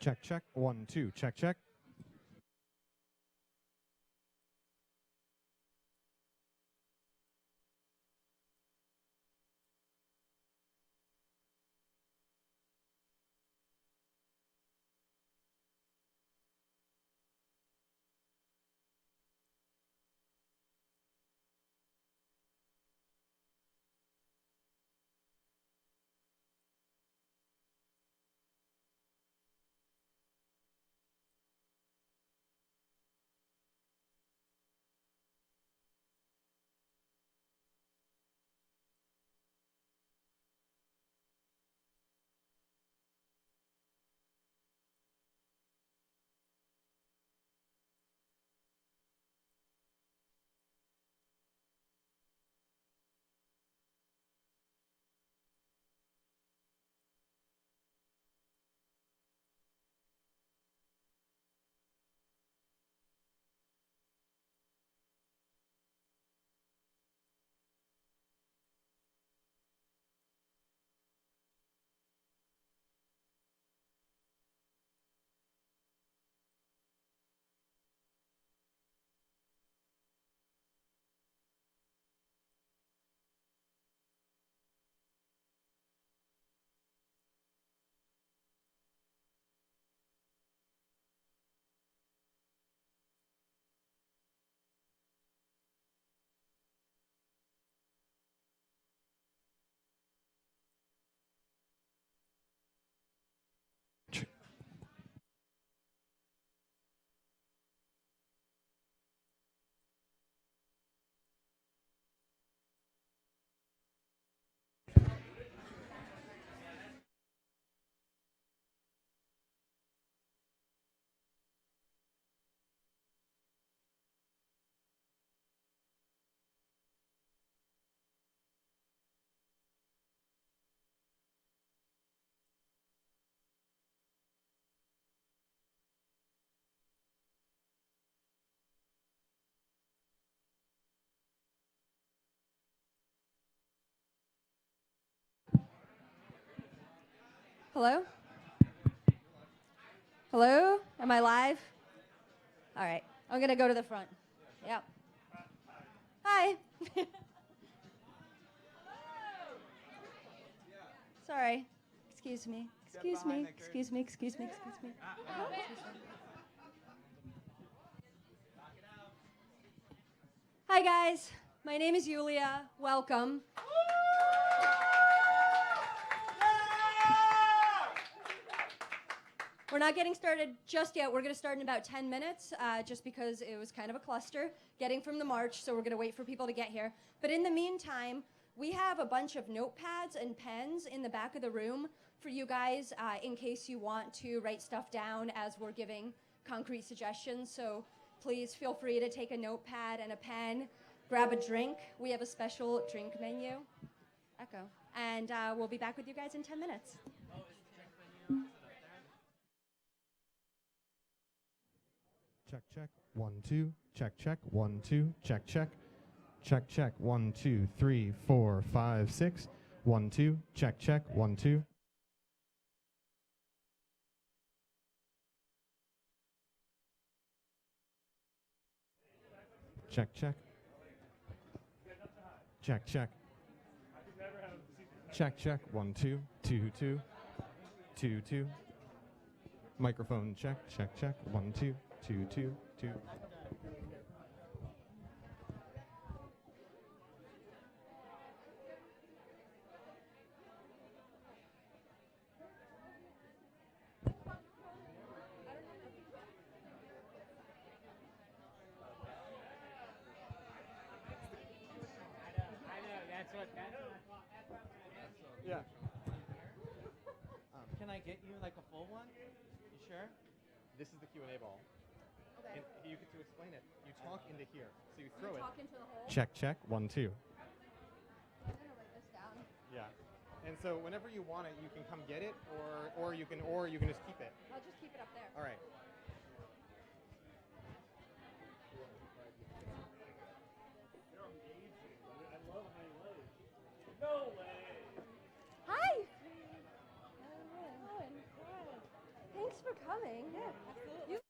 Check, check. 1, 2. Check, check. Hello? Hello? Am I live? All right. I'm going to go to the front. Yep. Hi. Sorry. Excuse me. Excuse me. Excuse me. Excuse me. Excuse me. Hi, guys. My name is Yulia. Welcome. We're not getting started just yet. We're going to start in about 10 minutes, just because it was kind of a cluster getting from the march, so we're going to wait for people to get here. But in the meantime, we have a bunch of notepads and pens in the back of the room for you guys in case you want to write stuff down as we're giving concrete suggestions. So please feel free to take a notepad and a pen, grab a drink. We have a special drink menu. Echo. And we'll be back with you guys in 10 minutes. Check, check. 1, 2. Check, check. 1, 2. Check, check. Check, check. 1, 2, 3, 4, 5, 6. 1, 2. Check, check. 1, 2. Check, check. Check, check. Check, check. 1, 2. 2, 2. 2, 2. Microphone check, check, check. 1, 2. 2, 2, 2. Yeah. Can I get you like a full one? You sure? This is the Q&A ball. Okay. And you get to explain it. You talk into here. So you throw it. Talk into the hole. Check, check. 1, 2. I'm going to write this down. Yeah. And so whenever you want it, you can come get it, or you can just keep it. I'll just keep it up there. All right. Hi. Thanks for coming. saying. Yeah, absolutely. You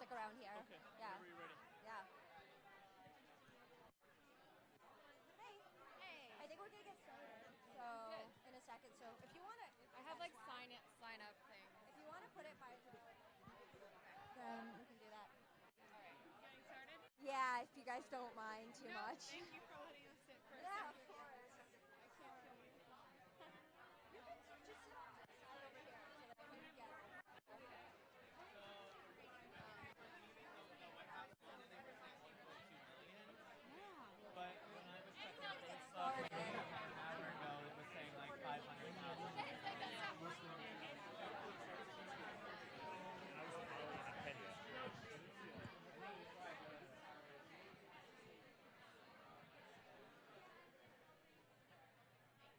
stick around here. Okay. Yeah. Whenever you're ready. Yeah. Hey. I think we're gonna get started. So in a second. So if you wanna, I have like sign up thing. if you wanna put it by, then we can do that. All right, getting started. Yeah, if you guys don't mind too No, much. thank you for letting us sit for a Yeah, second. of course. I can't kill you. You can just sit on this side over here so that I can get. But when I was checking Facebook like an hour ago, it was saying like 500,000.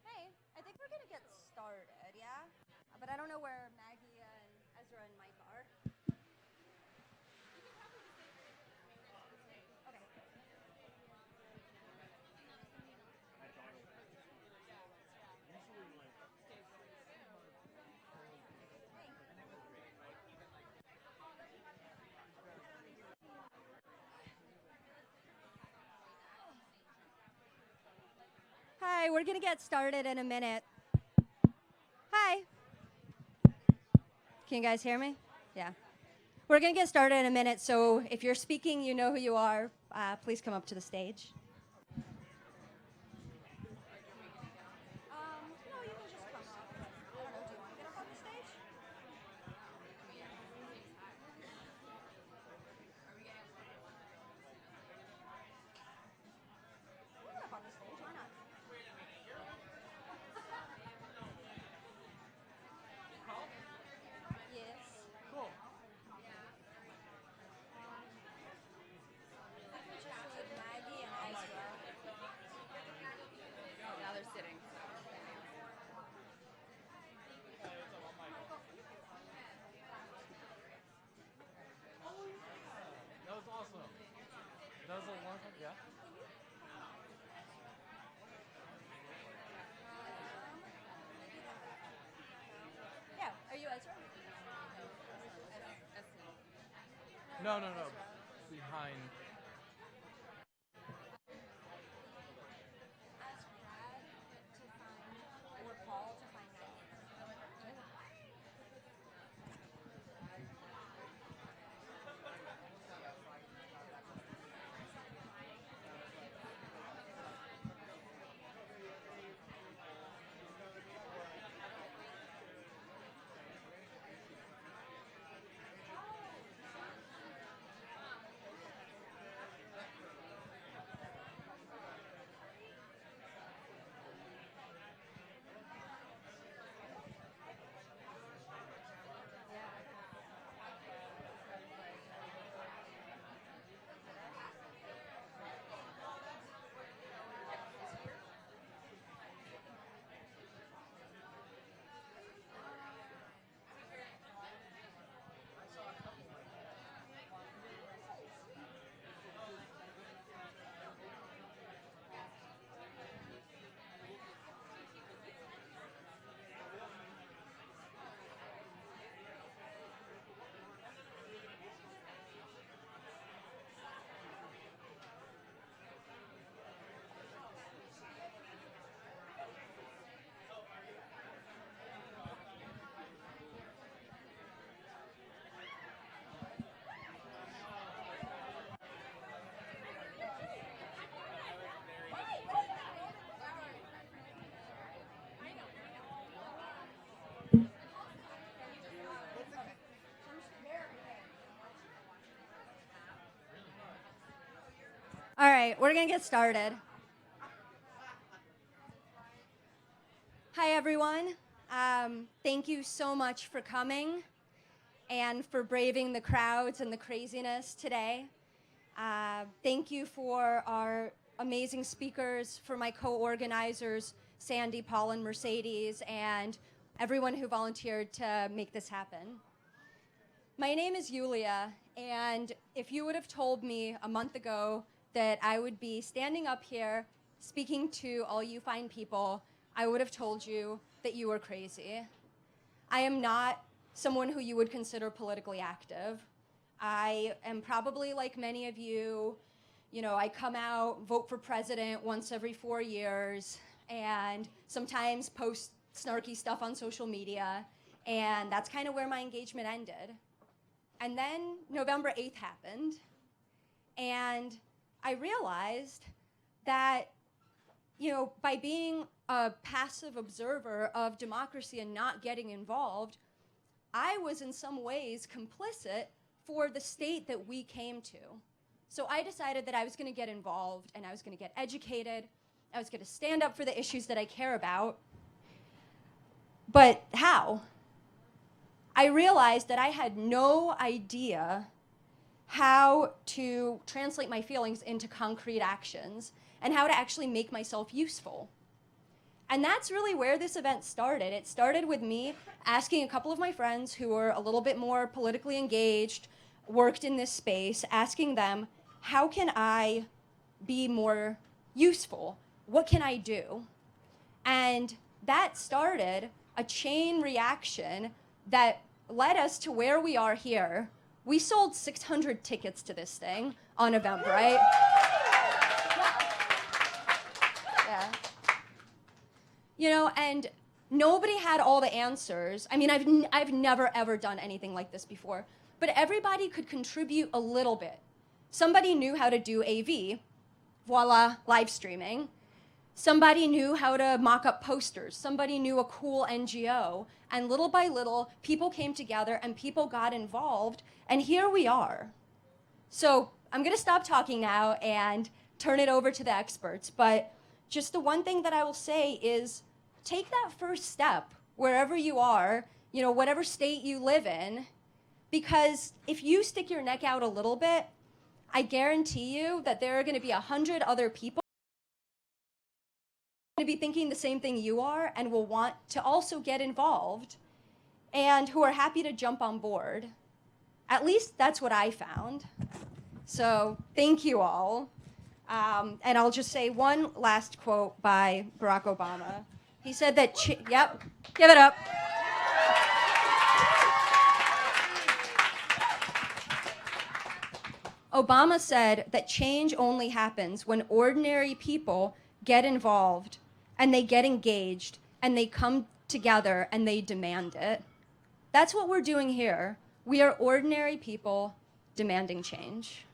Hey, I think we're gonna get started, yeah? But I don't know where Maggie and Ezra and Mike are. Okay. Hi, we're gonna get started in a minute. Hi. Can you guys hear me? Yeah. We're gonna get started in a minute, so if you're speaking, you know who you are. Please come up to the stage. No, you can just come up. I don't know, do you want to get up on the stage? You can get up on the stage, why not? Yes. Cool. I think we just need Maggie and Ezra. Now they're sitting. That was awesome. That was a long time. Yeah. Yeah, are you Ezra? No. Behind. Ask Brad to find, or Paul to find Maggie. All right, we're gonna get started. Hi, everyone. Thank you so much for coming and for braving the crowds and the craziness today. Thank you for our amazing speakers, for my co-organizers, Sandy, Paul, and Mercedes, and everyone who volunteered to make this happen. My name is Yulia, and if you would have told me a month ago that I would be standing up here speaking to all you fine people, I would have told you that you were crazy. I am not someone who you would consider politically active. I am probably like many of you, I come out, vote for president once every 4 years, and sometimes post snarky stuff on social media, and that's kind of where my engagement ended. And then November 8th happened, and I realized that, by being a passive observer of democracy and not getting involved, I was in some ways complicit for the state that we came to. So I decided that I was going to get involved, and I was going to get educated. I was going to stand up for the issues that I care about. But how? I realized that I had no idea how to translate my feelings into concrete actions and how to actually make myself useful. And that's really where this event started. It started with me asking a couple of my friends who were a little bit more politically engaged, worked in this space, asking them, how can I be more useful? What can I do? And that started a chain reaction that led us to where we are here. We sold 600 tickets to this thing on Eventbrite. Yeah. And nobody had all the answers. I mean, I've never, ever done anything like this before. But everybody could contribute a little bit. Somebody knew how to do AV. Voila, live streaming. Somebody knew how to mock up posters. Somebody knew a cool NGO. And little by little, people came together and people got involved. And here we are. So I'm going to stop talking now and turn it over to the experts. But just the one thing that I will say is take that first step wherever you are, whatever state you live in. Because if you stick your neck out a little bit, I guarantee you that there are going to be 100 other people who are going to be thinking the same thing you are and will want to also get involved and who are happy to jump on board. At least that's what I found. So thank you all. And I'll just say one last quote by Barack Obama. He said that, yep, give it up. Obama said that change only happens when ordinary people get involved and they get engaged and they come together and they demand it. That's what we're doing here. We are ordinary people demanding change.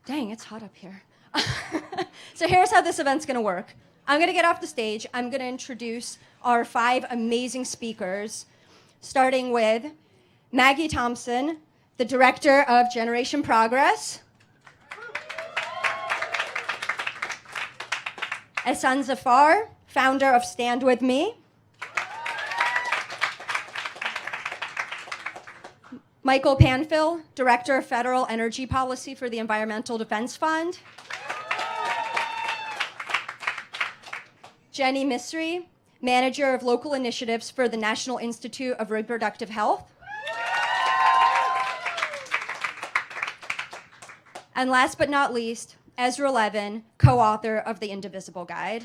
Dang, it's hot up here. So here's how this event's going to work. I'm going to get off the stage. I'm going to introduce our 5 amazing speakers, starting with Maggie Thompson, the director of Generation Progress. Essen Zafar, founder of Stand With Me. Michael Panfil, director of Federal Energy Policy for the Environmental Defense Fund. Jenny Mistry, manager of local initiatives for the National Institute of Reproductive Health. And last but not least, Ezra Levin, co-author of the Indivisible Guide.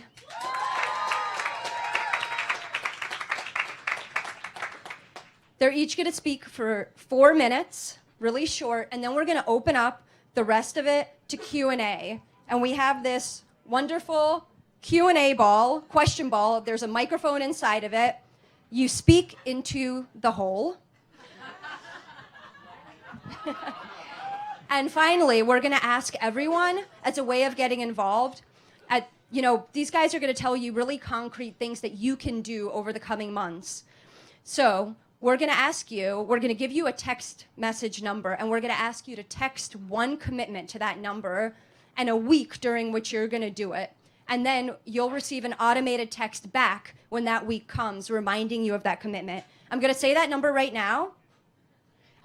They're each going to speak for 4 minutes, really short, and then we're going to open up the rest of it to Q&A. And we have this wonderful Q&A ball, question ball. There's a microphone inside of it. You speak into the hole. And finally, we're going to ask everyone, as a way of getting involved, these guys are going to tell you really concrete things that you can do over the coming months. So we're going to give you a text message number, and we're going to ask you to text one commitment to that number and a week during which you're going to do it. And then you'll receive an automated text back when that week comes, reminding you of that commitment. I'm going to say that number right now,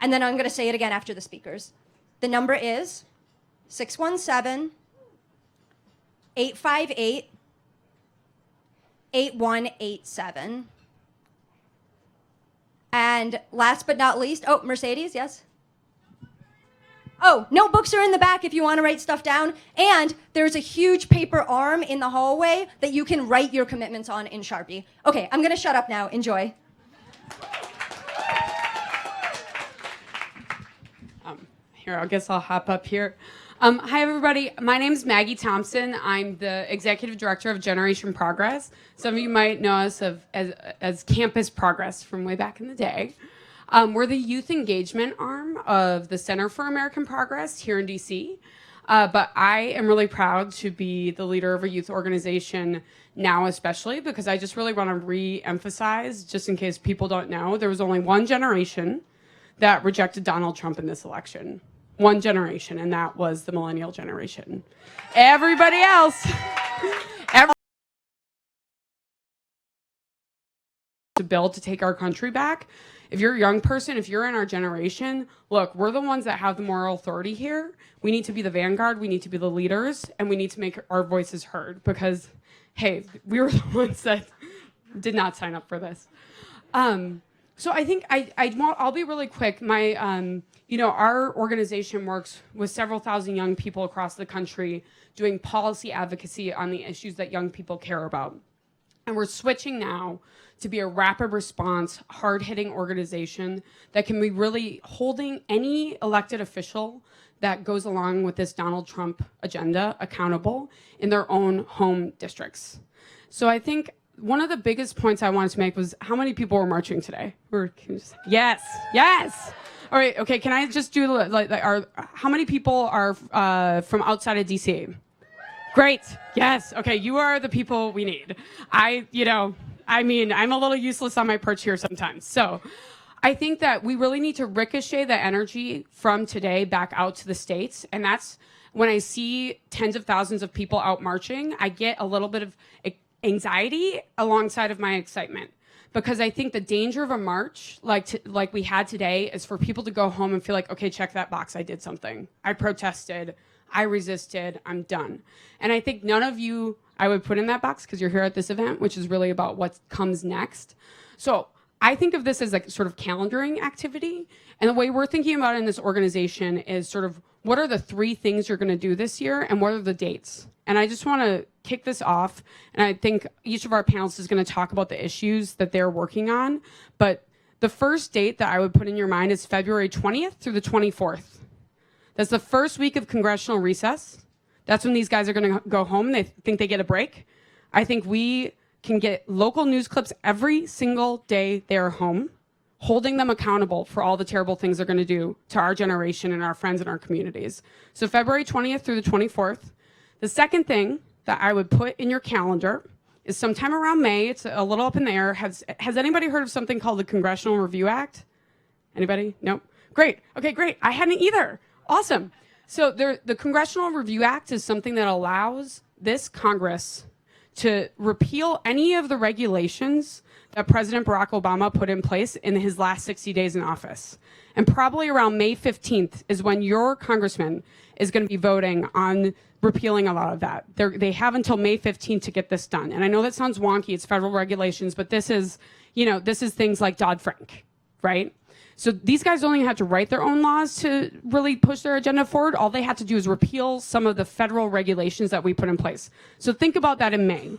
and then I'm going to say it again after the speakers. The number is 617-858-8187. And last but not least, Mercedes, yes? Oh, notebooks are in the back if you want to write stuff down. And there's a huge paper arm in the hallway that you can write your commitments on in Sharpie. Okay, I'm going to shut up now. Enjoy. Here, I guess I'll hop up here. Hi, everybody. My name is Maggie Thompson. I'm the Executive Director of Generation Progress. Some of you might know us as Campus Progress from way back in the day. We're the youth engagement arm of the Center for American Progress here in DC. But I am really proud to be the leader of a youth organization now, especially because I just really want to re-emphasize, just in case people don't know, there was only one generation that rejected Donald Trump in this election. One generation, and that was the millennial generation. Everybody else, to build to take our country back. If you're a young person, if you're in our generation, look, we're the ones that have the moral authority here. We need to be the vanguard, we need to be the leaders, and we need to make our voices heard because, hey, we were the ones that did not sign up for this. So I think I'll be really quick. Our organization works with several thousand young people across the country doing policy advocacy on the issues that young people care about. And we're switching now to be a rapid response, hard-hitting organization that can be really holding any elected official that goes along with this Donald Trump agenda accountable in their own home districts. So I think one of the biggest points I wanted to make was how many people were marching today? Yes. All right, okay, can I just do how many people are from outside of DC? Great, yes, okay, you are the people we need. I'm a little useless on my perch here sometimes. So I think that we really need to ricochet the energy from today back out to the states. And that's when I see tens of thousands of people out marching, I get a little bit of anxiety alongside of my excitement. Because I think the danger of a march like we had today is for people to go home and feel like, okay, check that box, I did something. I protested, I resisted, I'm done. And I think none of you I would put in that box because you're here at this event, which is really about what comes next. So I think of this as like sort of calendaring activity. And the way we're thinking about it in this organization is sort of what are the 3 things you're going to do this year and what are the dates? And I just want to kick this off. And I think each of our panelists is going to talk about the issues that they're working on. But the first date that I would put in your mind is February 20th through the 24th. That's the first week of congressional recess. That's when these guys are going to go home and they think they get a break. I think we can get local news clips every single day they're home, holding them accountable for all the terrible things they're going to do to our generation and our friends and our communities. So February 20th through the 24th. The second thing that I would put in your calendar is sometime around May. It's a little up in the air. Has anybody heard of something called the Congressional Review Act? Anybody? Nope. Great. Okay, great. I hadn't either. Awesome. So the Congressional Review Act is something that allows this Congress to repeal any of the regulations that President Barack Obama put in place in his last 60 days in office. And probably around May 15th is when your congressman is going to be voting on repealing a lot of that. They have until May 15th to get this done. And I know that sounds wonky, it's federal regulations, but this is things like Dodd-Frank, right? So these guys only had to write their own laws to really push their agenda forward. All they had to do is repeal some of the federal regulations that we put in place. So think about that in May.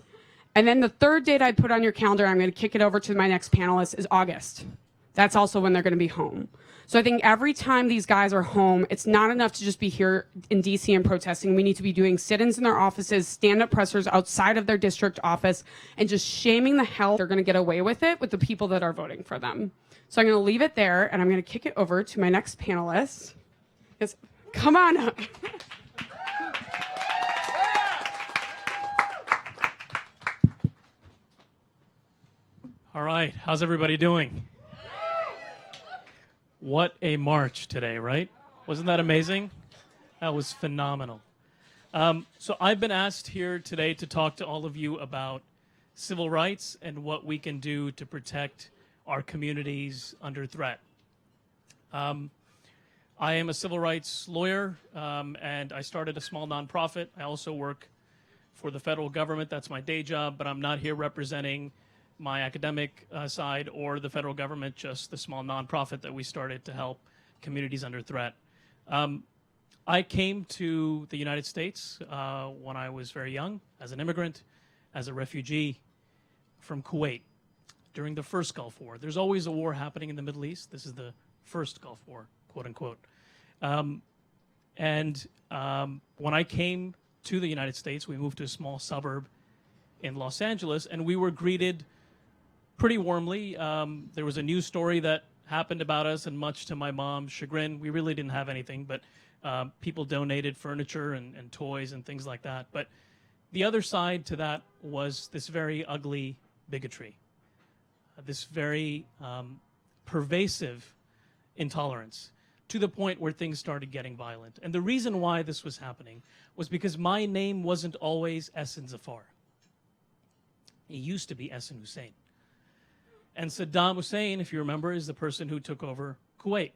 And then the third date I'd put on your calendar, I'm going to kick it over to my next panelist, is August. That's also when they're going to be home. So I think every time these guys are home, it's not enough to just be here in DC and protesting. We need to be doing sit-ins in their offices, stand-up pressers outside of their district office, and just shaming the hell they're going to get away with it with the people that are voting for them. So I'm going to leave it there, and I'm going to kick it over to my next panelist. Yes, come on up. All right, how's everybody doing? What a march today, right? Wasn't that amazing? That was phenomenal. So I've been asked here today to talk to all of you about civil rights and what we can do to protect our communities under threat. I am a civil rights lawyer, and I started a small nonprofit. I also work for the federal government. That's my day job, but I'm not here representing my academic side or the federal government, just the small nonprofit that we started to help communities under threat. I came to the United States when I was very young, as an immigrant, as a refugee from Kuwait during the first Gulf War. There's always a war happening in the Middle East. This is the first Gulf War, quote unquote. When I came to the United States, we moved to a small suburb in Los Angeles, and we were greeted pretty warmly. There was a news story that happened about us, and much to my mom's chagrin, we really didn't have anything, but people donated furniture and toys and things like that. But the other side to that was this very ugly bigotry, this very pervasive intolerance, to the point where things started getting violent. And the reason why this was happening was because my name wasn't always Essen Zafar. It used to be Essen Hussein. And Saddam Hussein, if you remember, is the person who took over Kuwait.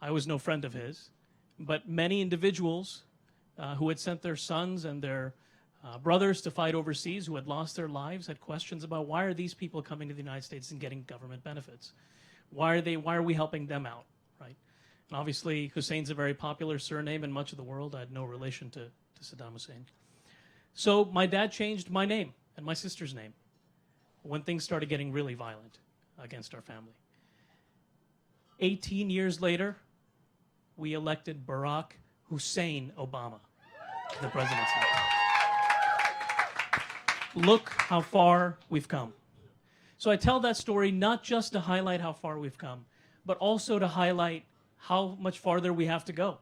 I was no friend of his, but many individuals who had sent their sons and their brothers to fight overseas, who had lost their lives, had questions about why are these people coming to the United States and getting government benefits? Why are we helping them out, right? And obviously, Hussein's a very popular surname in much of the world. I had no relation to Saddam Hussein. So my dad changed my name and my sister's name when things started getting really violent against our family. 18 years later, we elected Barack Hussein Obama to the presidency. Look how far we've come. So I tell that story not just to highlight how far we've come, but also to highlight how much farther we have to go.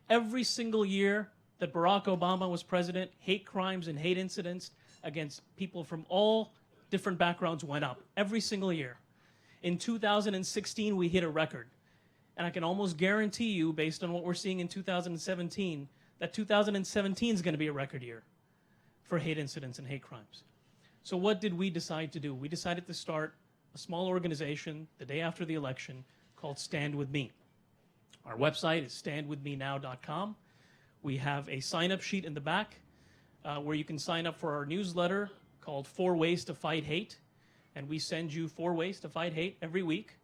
Every single year that Barack Obama was president, hate crimes and hate incidents against people from all different backgrounds went up. Every single year. In 2016, we hit a record. And I can almost guarantee you, based on what we're seeing in 2017, that 2017 is going to be a record year for hate incidents and hate crimes. So what did we decide to do? We decided to start a small organization the day after the election called Stand With Me. Our website is standwithmenow.com. We have a sign-up sheet in the back where you can sign up for our newsletter called 4 Ways to Fight Hate. And we send you 4 ways to fight hate every week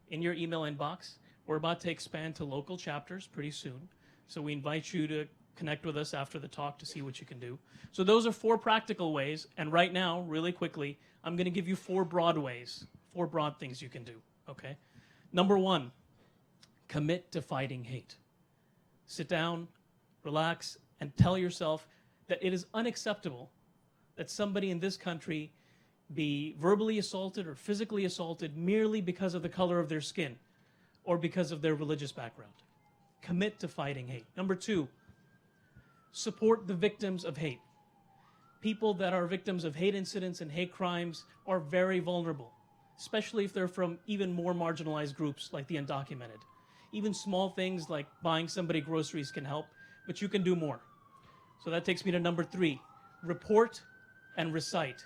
in your email inbox. We're about to expand to local chapters pretty soon. So we invite you to connect with us after the talk to see what you can do. So those are 4 practical ways. And right now, really quickly, I'm going to give you 4 broad ways, 4 broad things you can do, okay? Number 1, commit to fighting hate. Sit down, relax, and tell yourself that it is unacceptable that somebody in this country be verbally assaulted or physically assaulted merely because of the color of their skin or because of their religious background. Commit to fighting hate. Number 2, support the victims of hate. People that are victims of hate incidents and hate crimes are very vulnerable, especially if they're from even more marginalized groups like the undocumented. Even small things like buying somebody groceries can help, but you can do more. So that takes me to number 3, report and recite.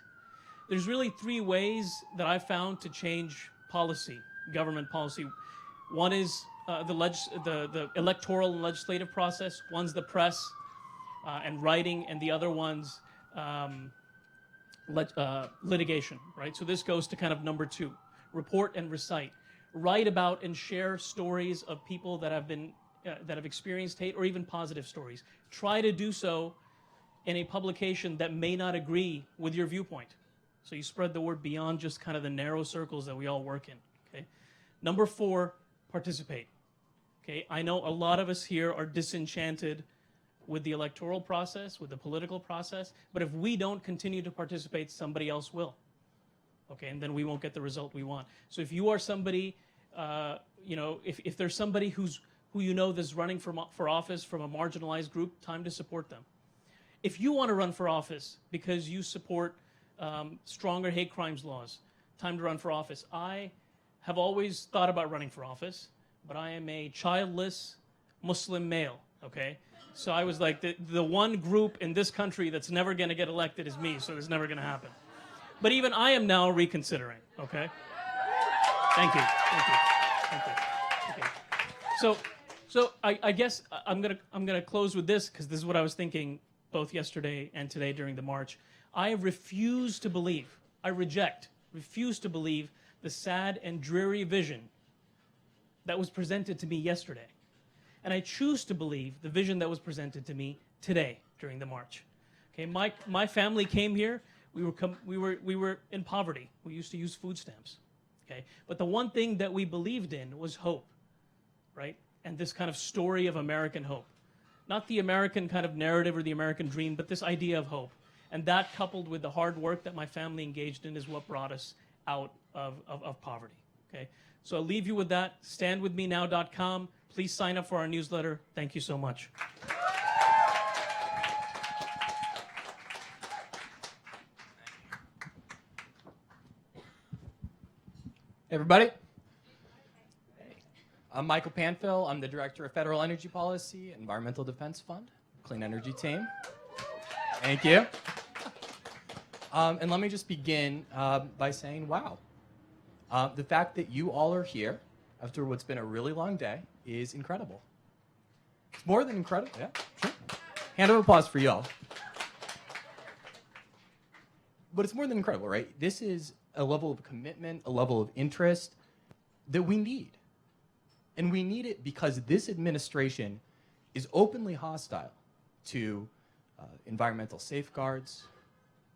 There's really 3 ways that I've found to change policy, government policy. One is the electoral and legislative process. One's the press and writing, and the other one's litigation, right? So this goes to kind of number 2, report and recite. Write about and share stories of people that have experienced hate, or even positive stories. Try to do so in a publication that may not agree with your viewpoint. So you spread the word beyond just kind of the narrow circles that we all work in, okay? Number 4, participate, okay? I know a lot of us here are disenchanted with the electoral process, with the political process, but if we don't continue to participate, somebody else will, okay? And then we won't get the result we want. So if you are somebody, if there's somebody who you know that's running for office from a marginalized group, time to support them. If you want to run for office because you support stronger hate crimes laws, time to run for office. I have always thought about running for office, but I am a childless Muslim male, okay? So I was like, the one group in this country that's never going to get elected is me, so it's never going to happen. But even I am now reconsidering, okay? Thank you. Okay. So I guess I'm gonna close with this, because this is what I was thinking both yesterday and today during the march. I refuse to believe, refuse to believe the sad and dreary vision that was presented to me yesterday. And I choose to believe the vision that was presented to me today during the march. Okay, my family came here. We were in poverty. We used to use food stamps. Okay, but the one thing that we believed in was hope, right? And this kind of story of American hope, not the American kind of narrative or the American dream, but this idea of hope. And that, coupled with the hard work that my family engaged in, is what brought us out of poverty. Okay, so I'll leave you with that. StandWithMeNow.com. Please sign up for our newsletter. Thank you so much. Everybody. Hey. I'm Michael Panfil. I'm the Director of Federal Energy Policy, Environmental Defense Fund, Clean Energy Team. Thank you. And let me just begin by saying, wow. The fact that you all are here after what's been a really long day is incredible. It's more than incredible. Yeah, sure. Hand of applause for y'all. But it's more than incredible, right? This is a level of commitment, a level of interest that we need. And we need it because this administration is openly hostile to environmental safeguards,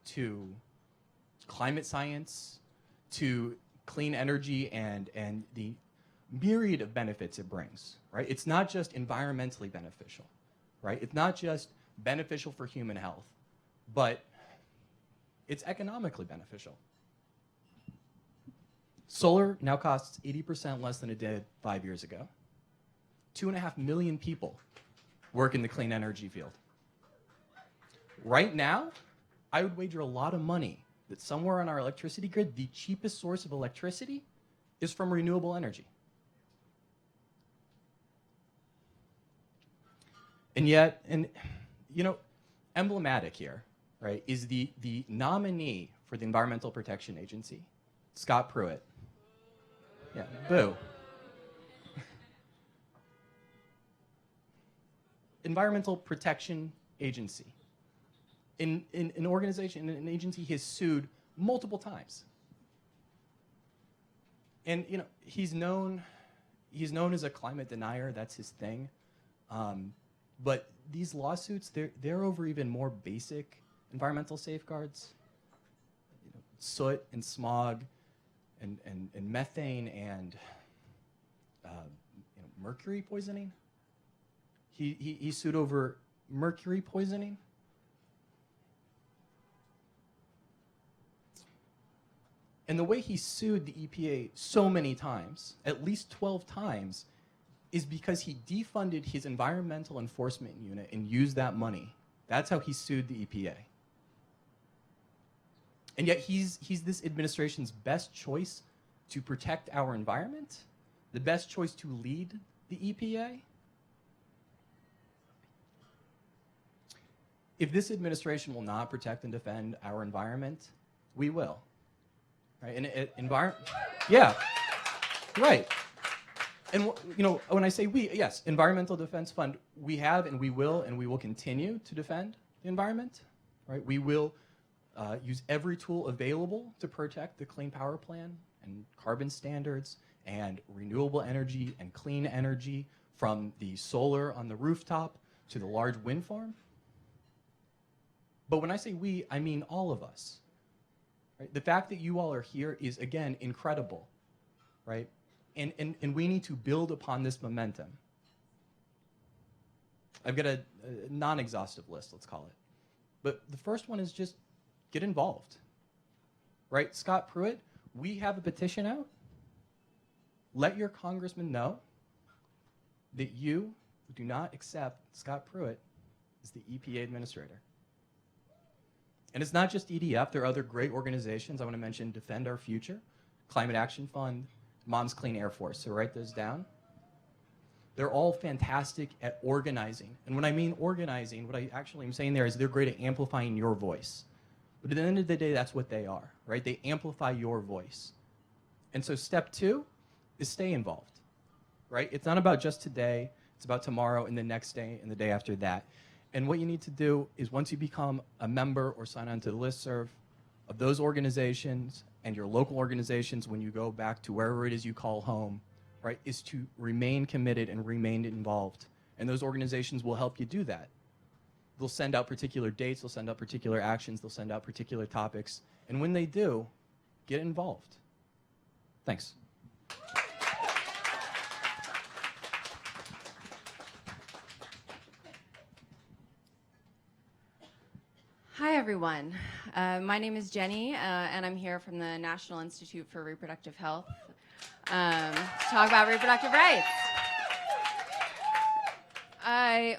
to climate science, to clean energy and the myriad of benefits it brings, right? It's not just environmentally beneficial, right? It's not just beneficial for human health, but it's economically beneficial. Solar now costs 80% less than it did 5 years ago. 2.5 million people work in the clean energy field. Right now, I would wager a lot of money that somewhere on our electricity grid, the cheapest source of electricity is from renewable energy. And yet, emblematic here, right, is the nominee for the Environmental Protection Agency, Scott Pruitt. Yeah, boo. Environmental Protection Agency. In an organization, an agency he has sued multiple times. And he's known as a climate denier, that's his thing. But these lawsuits, they're over even more basic environmental safeguards. Soot and smog and methane and mercury poisoning. He sued over mercury poisoning. And the way he sued the EPA so many times, at least 12 times, is because he defunded his environmental enforcement unit and used that money. That's how he sued the EPA. And yet he's this administration's best choice to protect our environment, the best choice to lead the EPA. If this administration will not protect and defend our environment, we will. Right? And yeah, right. And when I say we, yes, Environmental Defense Fund, we have and we will continue to defend the environment. Right? We will use every tool available to protect the Clean Power Plan and carbon standards and renewable energy and clean energy, from the solar on the rooftop to the large wind farm. But when I say we, I mean all of us. Right? The fact that you all are here is, again, incredible, right? And we need to build upon this momentum. I've got a non-exhaustive list, let's call it. But the first one is just get involved, right? Scott Pruitt, we have a petition out. Let your congressman know that you do not accept Scott Pruitt as the EPA administrator. And it's not just EDF. There are other great organizations. I want to mention Defend Our Future, Climate Action Fund, Mom's Clean Air Force. So write those down. They're all fantastic at organizing. And when I mean organizing, what I actually am saying there is they're great at amplifying your voice. But at the end of the day, that's what they are, right? They amplify your voice. And so step 2 is stay involved, right? It's not about just today. It's about tomorrow and the next day and the day after that. And what you need to do is, once you become a member or sign on to the listserv of those organizations and your local organizations, when you go back to wherever it is you call home, right, is to remain committed and remain involved, And those organizations will help you do that. They'll send out particular dates, they'll send out particular actions, they'll send out particular topics. And when they do, get involved. Thanks. Hi, everyone. My name is Jenny, and I'm here from the National Institute for Reproductive Health to talk about reproductive rights.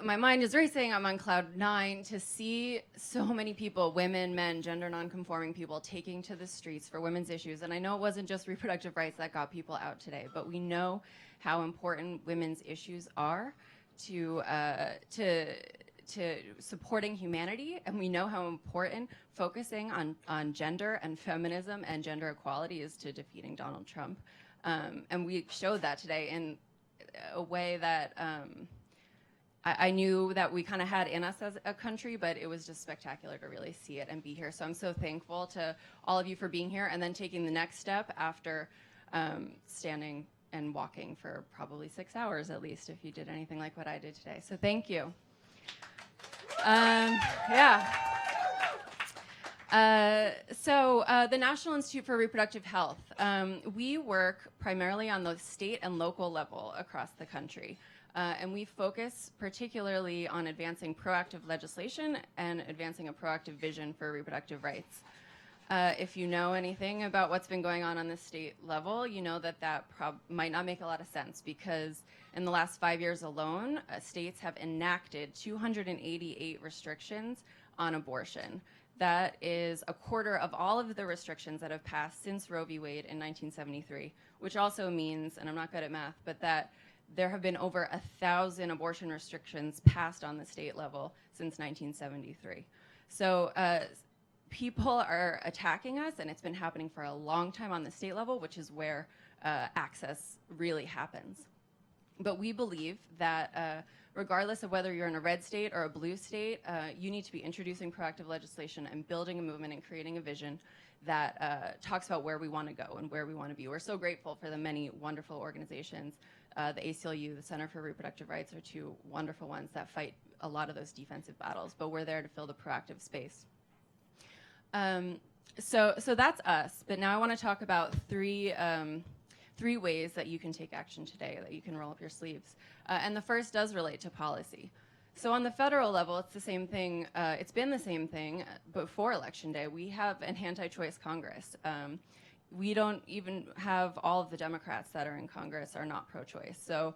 My mind is racing. I'm on cloud 9 to see so many people, women, men, gender nonconforming people, taking to the streets for women's issues. And I know it wasn't just reproductive rights that got people out today, but we know how important women's issues are to supporting humanity, and we know how important focusing on gender and feminism and gender equality is to defeating Donald Trump. And we showed that today in a way that I knew that we kind of had in us as a country, but it was just spectacular to really see it and be here. So I'm so thankful to all of you for being here and then taking the next step after standing and walking for probably 6 hours at least, if you did anything like what I did today. So thank you. The National Institute for Reproductive Health, we work primarily on the state and local level across the country. And we focus particularly on advancing proactive legislation and advancing a proactive vision for reproductive rights. If you know anything about what's been going on the state level, you know that might not make a lot of sense, because in the last 5 years alone, states have enacted 288 restrictions on abortion. That is a quarter of all of the restrictions that have passed since Roe v. Wade in 1973, which also means, and I'm not good at math, but that there have been over 1,000 abortion restrictions passed on the state level since 1973. So people are attacking us, and it's been happening for a long time on the state level, which is where access really happens. But we believe that regardless of whether you're in a red state or a blue state, you need to be introducing proactive legislation and building a movement and creating a vision that talks about where we want to go and where we want to be. We're so grateful for the many wonderful organizations. The ACLU, the Center for Reproductive Rights, are two wonderful ones that fight a lot of those defensive battles, but we're there to fill the proactive space. So that's us, but now I want to talk about three ways that you can take action today, that you can roll up your sleeves. And the first does relate to policy. So on the federal level, it's the same thing. It's been the same thing before Election Day. We have an anti-choice Congress. We don't even have all of the Democrats that are in Congress are not pro-choice. So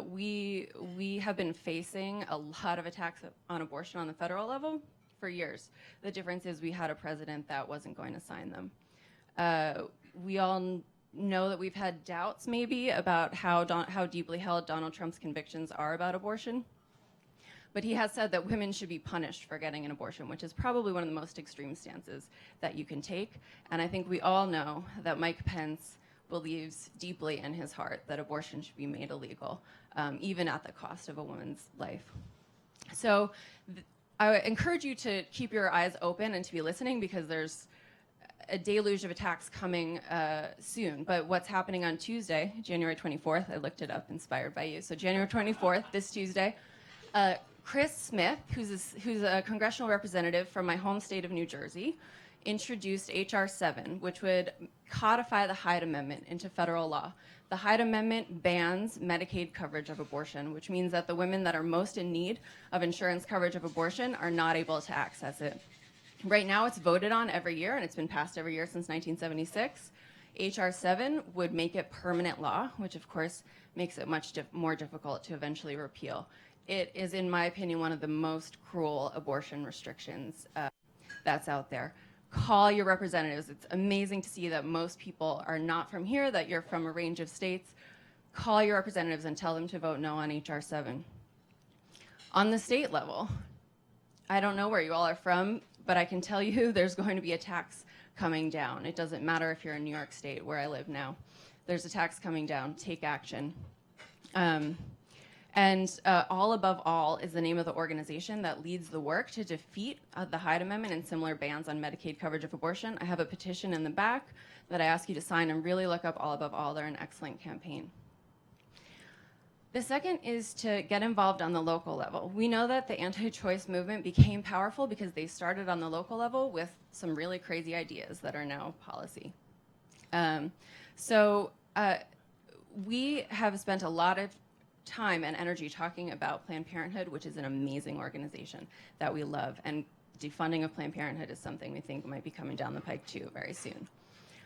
we have been facing a lot of attacks on abortion on the federal level for years. The difference is we had a president that wasn't going to sign them. We all know that we've had doubts maybe about how deeply held Donald Trump's convictions are about abortion. But he has said that women should be punished for getting an abortion, which is probably one of the most extreme stances that you can take. And I think we all know that Mike Pence believes deeply in his heart that abortion should be made illegal, even at the cost of a woman's life. So I encourage you to keep your eyes open and to be listening, because there's a deluge of attacks coming soon. But what's happening on Tuesday, January 24th, I looked it up, inspired by you. So January 24th, this Tuesday, Chris Smith, who's a congressional representative from my home state of New Jersey, introduced H.R. 7, which would codify the Hyde Amendment into federal law. The Hyde Amendment bans Medicaid coverage of abortion, which means that the women that are most in need of insurance coverage of abortion are not able to access it. Right now, it's voted on every year, and it's been passed every year since 1976. H.R. 7 would make it permanent law, which of course makes it much more difficult to eventually repeal. It is, in my opinion, one of the most cruel abortion restrictions that's out there. Call your representatives. It's amazing to see that most people are not from here, that you're from a range of states. Call your representatives and tell them to vote no on H.R. 7. On the state level, I don't know where you all are from, but I can tell you there's going to be a tax coming down. It doesn't matter if you're in New York State, where I live now. There's a tax coming down. Take action. All Above All is the name of the organization that leads the work to defeat the Hyde Amendment and similar bans on Medicaid coverage of abortion. I have a petition in the back that I ask you to sign, and really look up All Above All. They're an excellent campaign. The second is to get involved on the local level. We know that the anti-choice movement became powerful because they started on the local level with some really crazy ideas that are now policy. We have spent a lot of time and energy talking about Planned Parenthood, which is an amazing organization that we love. And defunding of Planned Parenthood is something we think might be coming down the pike too very soon.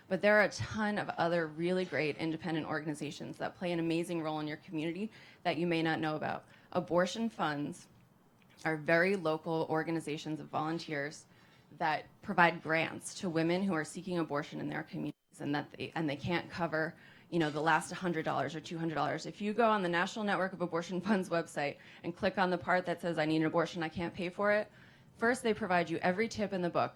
But there are a ton of other really great independent organizations that play an amazing role in your community that you may not know about. Abortion funds are very local organizations of volunteers that provide grants to women who are seeking abortion in their communities, and they can't cover, you know, the last $100 or $200. If you go on the National Network of Abortion Funds website and click on the part that says I need an abortion, I can't pay for it, first they provide you every tip in the book.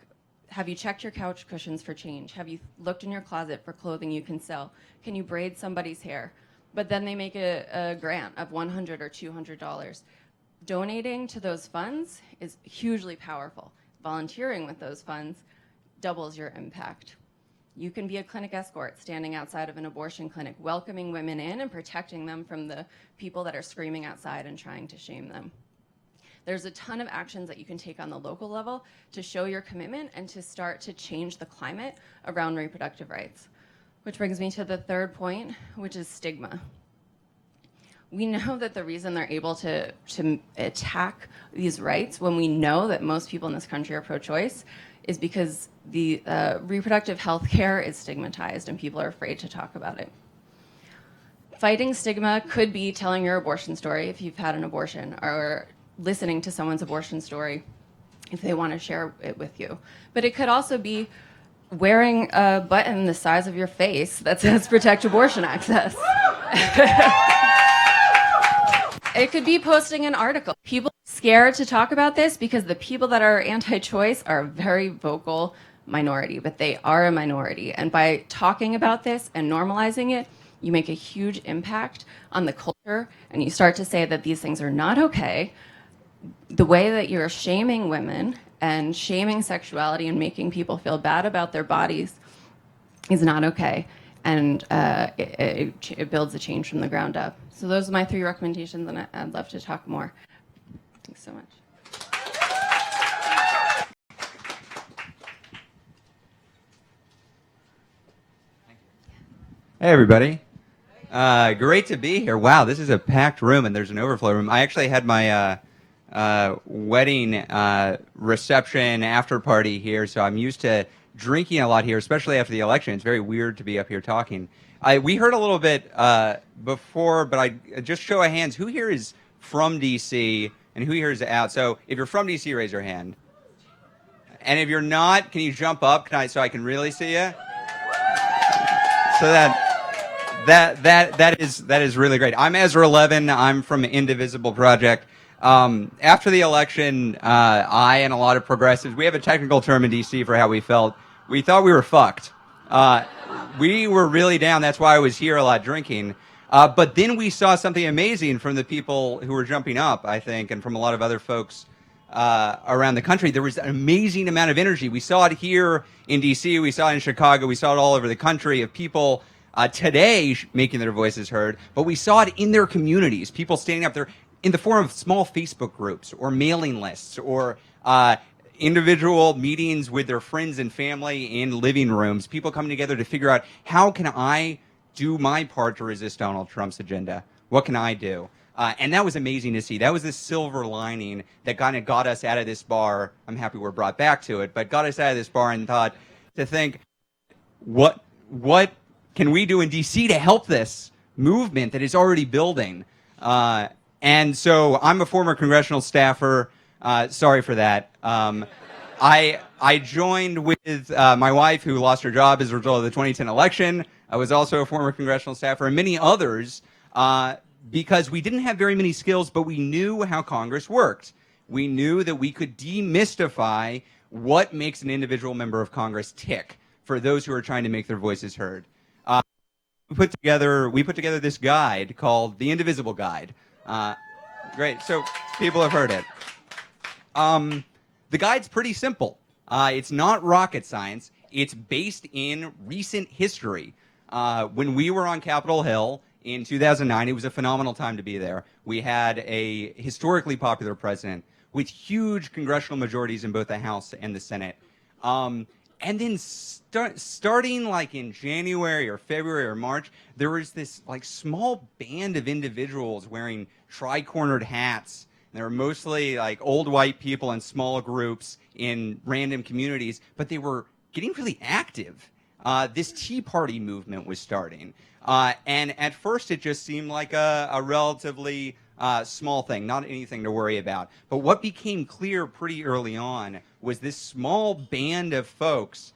Have you checked your couch cushions for change? Have you looked in your closet for clothing you can sell? Can you braid somebody's hair? But then they make a grant of $100 or $200. Donating to those funds is hugely powerful. Volunteering with those funds doubles your impact. You can be a clinic escort standing outside of an abortion clinic, welcoming women in and protecting them from the people that are screaming outside and trying to shame them. There's a ton of actions that you can take on the local level to show your commitment and to start to change the climate around reproductive rights. Which brings me to the third point, which is stigma. We know that the reason they're able to attack these rights when we know that most people in this country are pro-choice is because the reproductive health care is stigmatized and people are afraid to talk about it. Fighting stigma could be telling your abortion story if you've had an abortion, or listening to someone's abortion story if they want to share it with you. But it could also be wearing a button the size of your face that says protect abortion access. It could be posting an article. People are scared to talk about this because the people that are anti-choice are a very vocal minority, but they are a minority. And by talking about this and normalizing it, you make a huge impact on the culture, and you start to say that these things are not okay. The way that you're shaming women and shaming sexuality and making people feel bad about their bodies is not okay. And it builds a change from the ground up. So those are my 3 recommendations, and I'd love to talk more. Thanks so much. Hey, everybody. Great to be here. Wow, this is a packed room, and there's an overflow room. I actually had my wedding reception after party here, so I'm used to drinking a lot here, especially after the election. It's very weird to be up here talking. We heard a little bit before, but I just show of hands. Who here is from D.C. and who here is out? So if you're from D.C., raise your hand. And if you're not, can you jump up so I can really see you? So that is really great. I'm Ezra Levin. I'm from Indivisible Project. After the election, I and a lot of progressives, we have a technical term in D.C. for how we felt. We thought we were fucked. We were really down. That's why I was here a lot drinking. But then we saw something amazing from the people who were jumping up, I think, and from a lot of other folks around the country. There was an amazing amount of energy. We saw it here in D.C. We saw it in Chicago. We saw it all over the country of people today making their voices heard. But we saw it in their communities, people standing up there in the form of small Facebook groups or mailing lists or individual meetings with their friends and family in living rooms, people coming together to figure out, how can I do my part to resist Donald Trump's agenda? What can I do? And that was amazing to see. That was the silver lining that kind of got us out of this bar. I'm happy we're brought back to it, but got us out of this bar and thought to think, what can we do in D.C. to help this movement that is already building? And so I'm a former congressional staffer. Sorry for that. I joined with my wife, who lost her job as a result of the 2010 election. I was also a former congressional staffer, and many others, because we didn't have very many skills, but we knew how Congress worked. We knew that we could demystify what makes an individual member of Congress tick for those who are trying to make their voices heard. We put together this guide called the Indivisible Guide. Great, so people have heard it. The guide's pretty simple. It's not rocket science. It's based in recent history. When we were on Capitol Hill in 2009. It was a phenomenal time to be there. We had a historically popular president with huge congressional majorities in both the House and the Senate. And then starting like in January or February or March, there was this like small band of individuals wearing tri-cornered hats. And they were mostly like old white people in small groups in random communities, but they were getting really active. This Tea Party movement was starting. And at first it just seemed like a relatively small thing, not anything to worry about. But what became clear pretty early on was this small band of folks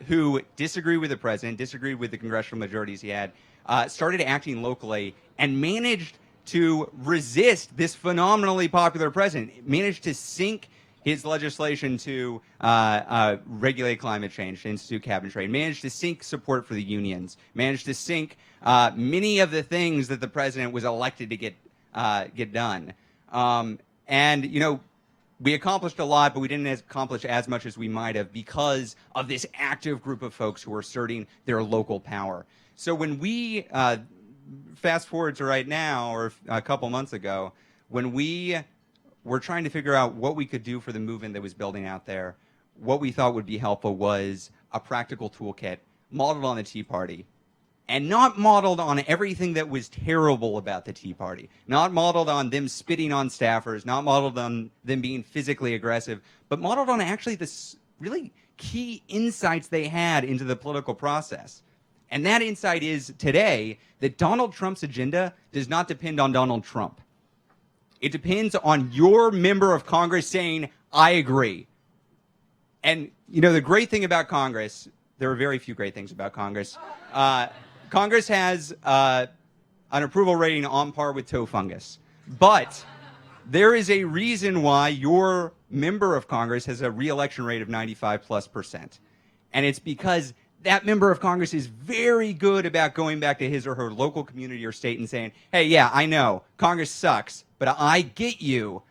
who disagreed with the president, disagreed with the congressional majorities he had, started acting locally and managed to resist this phenomenally popular president, managed to sink his legislation to regulate climate change, to institute cap and trade, managed to sink support for the unions, managed to sink many of the things that the president was elected to get done. And, you know, we accomplished a lot, but we didn't accomplish as much as we might have because of this active group of folks who were asserting their local power. So when we fast forward to right now, or a couple months ago, when we were trying to figure out what we could do for the movement that was building out there, what we thought would be helpful was a practical toolkit modeled on the Tea Party, and not modeled on everything that was terrible about the Tea Party, not modeled on them spitting on staffers, not modeled on them being physically aggressive, but modeled on actually the really key insights they had into the political process. And that insight is today that Donald Trump's agenda does not depend on Donald Trump. It depends on your member of Congress saying, I agree. And, you know, the great thing about Congress, there are very few great things about Congress. Congress has an approval rating on par with toe fungus. But there is a reason why your member of Congress has a re-election rate of 95+%. And it's because that member of Congress is very good about going back to his or her local community or state and saying, hey, yeah, I know, Congress sucks, but I get you.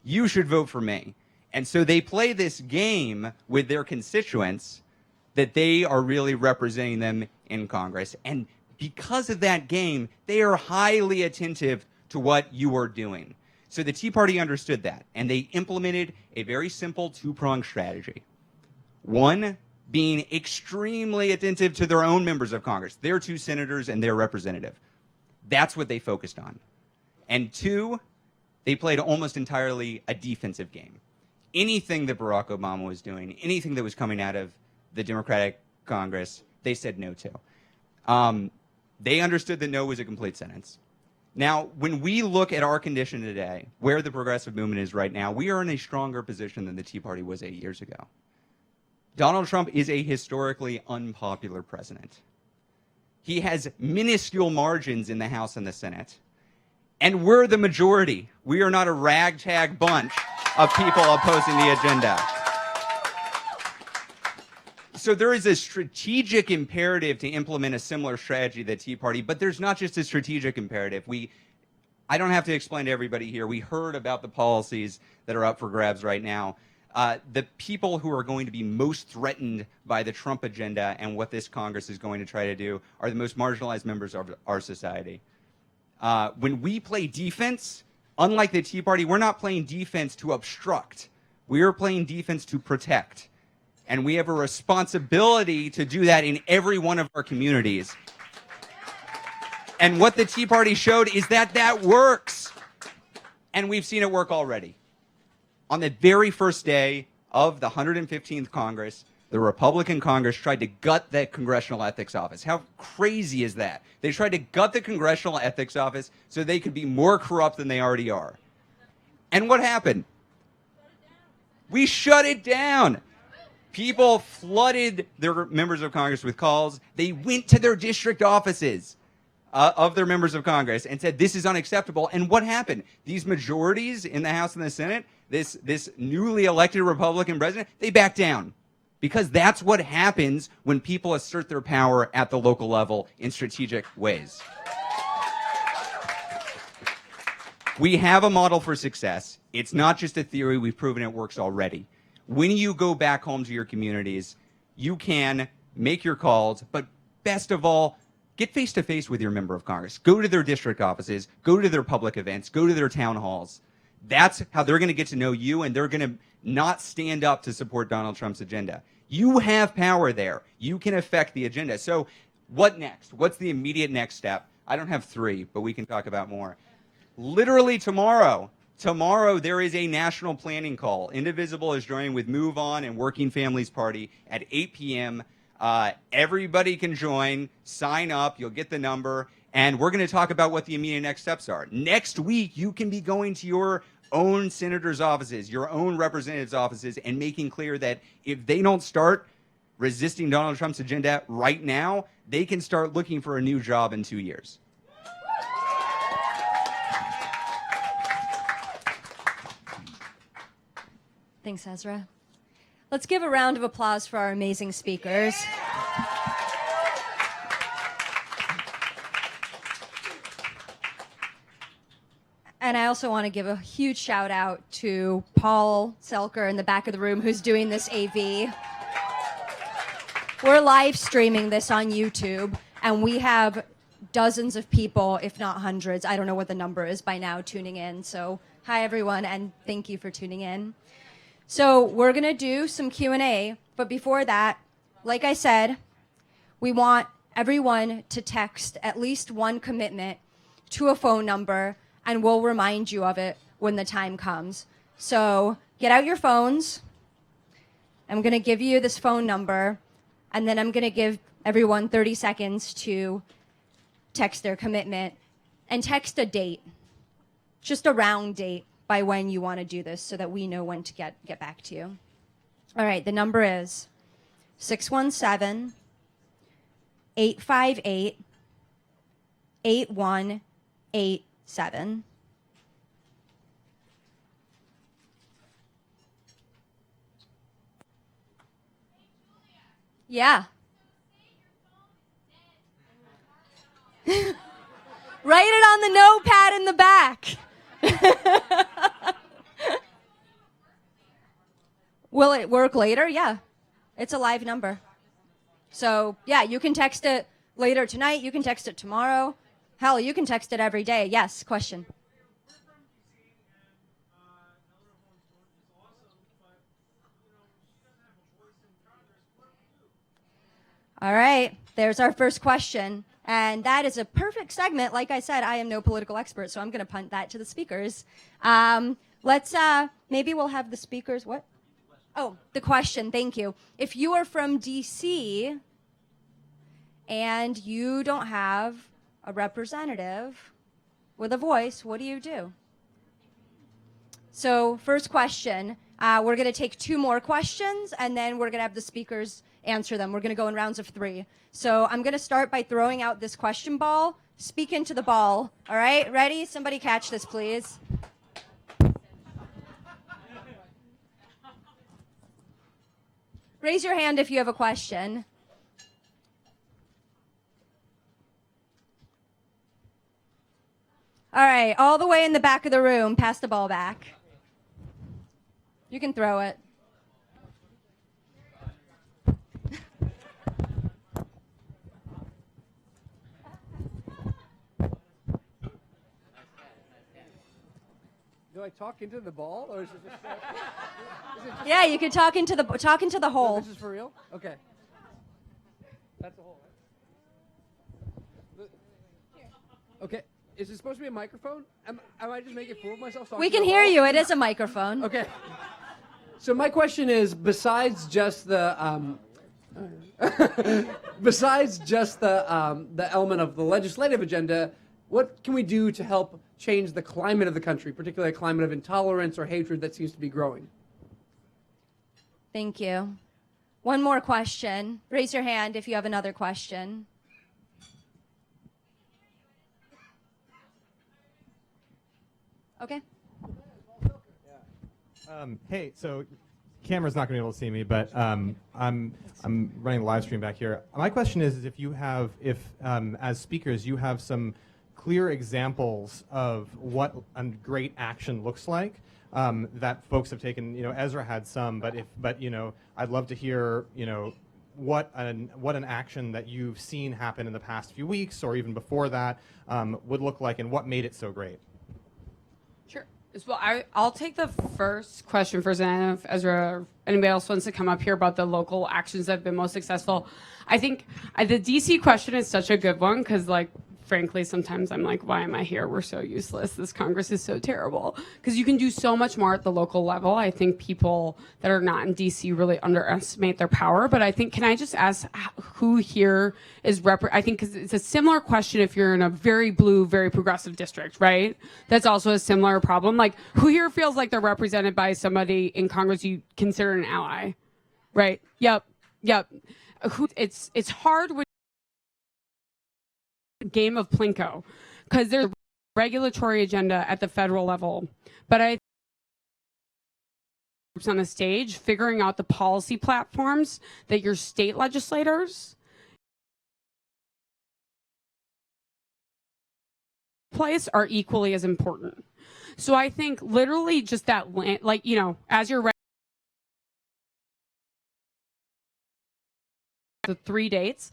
You should vote for me. And so they play this game with their constituents that they are really representing them in Congress. And because of that game, they are highly attentive to what you are doing. So the Tea Party understood that, and they implemented a very simple two-pronged strategy. One, being extremely attentive to their own members of Congress, their two senators and their representative. That's what they focused on. And two, they played almost entirely a defensive game. Anything that Barack Obama was doing, anything that was coming out of the Democratic Congress, they said no to. They understood that no was a complete sentence. Now, when we look at our condition today, where the progressive movement is right now, we are in a stronger position than the Tea Party was 8 years ago. Donald Trump is a historically unpopular president. He has minuscule margins in the House and the Senate. And we're the majority. We are not a ragtag bunch of people opposing the agenda. So there is a strategic imperative to implement a similar strategy to the Tea Party, but there's not just a strategic imperative. I don't have to explain to everybody here. We heard about the policies that are up for grabs right now. The people who are going to be most threatened by the Trump agenda and what this Congress is going to try to do are the most marginalized members of our society. When we play defense, unlike the Tea Party, we're not playing defense to obstruct. We are playing defense to protect. And we have a responsibility to do that in every one of our communities. And what the Tea Party showed is that that works. And we've seen it work already. On the very first day of the 115th Congress, the Republican Congress tried to gut the Congressional Ethics Office. How crazy is that? They tried to gut the Congressional Ethics Office so they could be more corrupt than they already are. And what happened? We shut it down. People flooded their members of Congress with calls. They went to their district offices of their members of Congress and said, this is unacceptable. And what happened? These majorities in the House and the Senate, this newly elected Republican president, they backed down. Because that's what happens when people assert their power at the local level in strategic ways. We have a model for success. It's not just a theory. We've proven it works already. When you go back home to your communities, you can make your calls, but best of all, get face to face with your member of Congress. Go to their district offices, go to their public events, go to their town halls. That's how they're going to get to know you, and they're going to not stand up to support Donald Trump's agenda. You have power there. You can affect the agenda. So what next? What's the immediate next step? I don't have 3, but we can talk about more. Literally tomorrow, there is a national planning call. Indivisible is joining with Move On and Working Families Party at 8 p.m. Everybody can join, sign up, you'll get the number, and we're going to talk about what the immediate next steps are. Next week, you can be going to your own senators' offices, your own representatives' offices, and making clear that if they don't start resisting Donald Trump's agenda right now, they can start looking for a new job in 2 years. Thanks, Ezra. Let's give a round of applause for our amazing speakers. And I also want to give a huge shout out to Paul Selker in the back of the room who's doing this AV. We're live streaming this on YouTube, and we have dozens of people, if not hundreds, I don't know what the number is by now, tuning in. So hi, everyone, and thank you for tuning in. So we're going to do some Q&A, but before that, like I said, we want everyone to text at least one commitment to a phone number, and we'll remind you of it when the time comes. So get out your phones. I'm going to give you this phone number, and then I'm going to give everyone 30 seconds to text their commitment, and text a date, just a round date by when you want to do this so that we know when to get back to you. All right, the number is 617-858-8187. Yeah. Write it on the notepad in the back. Will it work later? Yeah. It's a live number. So, yeah, you can text it later tonight. You can text it tomorrow. Hell, you can text it every day. Yes, question. All right, there's our first question. And that is a perfect segment. Like I said, I am no political expert, so I'm going to punt that to the speakers. Maybe we'll have the speakers, what? Oh, the question, thank you. If you are from D.C. and you don't have a representative with a voice, what do you do? So first question, we're going to take 2 more questions, and then we're going to have the speakers answer them. We're going to go in rounds of 3. So I'm going to start by throwing out this question ball. Speak into the ball. All right, ready? Somebody catch this, please. Raise your hand if you have a question. All right, all the way in the back of the room, pass the ball back. You can throw it. Do I talk into the ball, or is it just? Yeah, you could talk into the hole. No, this is for real. Okay. That's a hole. Right? Okay. Is it supposed to be a microphone? Am I just making a fool of myself? We can hear you. It is a microphone. Okay. So my question is, besides just the the element of the legislative agenda, what can we do to help change the climate of the country, particularly a climate of intolerance or hatred that seems to be growing? Thank you. One more question. Raise your hand if you have another question. Okay. Hey, so camera's not going to be able to see me, but I'm running the live stream back here. My question is if you have, as speakers, you have some clear examples of what a great action looks like that folks have taken. You know, Ezra had some, but I'd love to hear, what an action that you've seen happen in the past few weeks or even before that would look like, and what made it so great. Sure. Well, I'll take the first question first, and I don't know if Ezra or anybody else wants to come up here about the local actions that have been most successful. I think the DC question is such a good one because, like, frankly, sometimes I'm like, why am I here? We're so useless. This Congress is so terrible. Because you can do so much more at the local level. I think people that are not in DC really underestimate their power. But I think, can I just ask who here is I think because it's a similar question if you're in a very blue, very progressive district, right? That's also a similar problem. Like, who here feels like they're represented by somebody in Congress you consider an ally, right? Yep. It's hard when game of Plinko because there's a regulatory agenda at the federal level, but I on the stage figuring out the policy platforms that your state legislators place are equally as important. So I think literally just that, like, you know, as you're the 3 dates,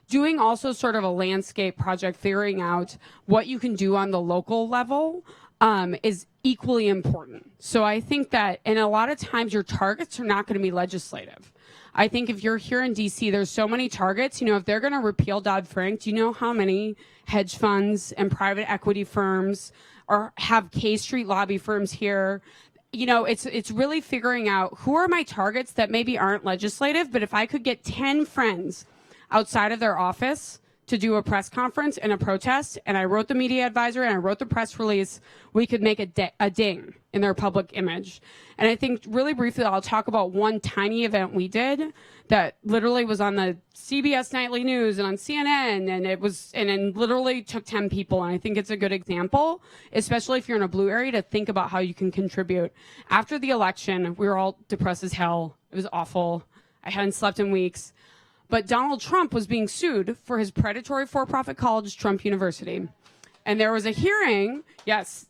doing also sort of a landscape project, figuring out what you can do on the local level is equally important. So I think that, and a lot of times your targets are not going to be legislative. I think if you're here in DC, there's so many targets. You know, if they're going to repeal Dodd-Frank, do you know how many hedge funds and private equity firms have K Street lobby firms here? You know, it's really figuring out who are my targets that maybe aren't legislative, but if I could get 10 friends outside of their office to do a press conference and a protest, and I wrote the media advisory and I wrote the press release, we could make a ding in their public image. And I think really briefly, I'll talk about one tiny event we did that literally was on the CBS Nightly News and on CNN, and it literally took 10 people. And I think it's a good example, especially if you're in a blue area, to think about how you can contribute. After the election, we were all depressed as hell. It was awful. I hadn't slept in weeks. But Donald Trump was being sued for his predatory for-profit college, Trump University. And there was a hearing. Yes.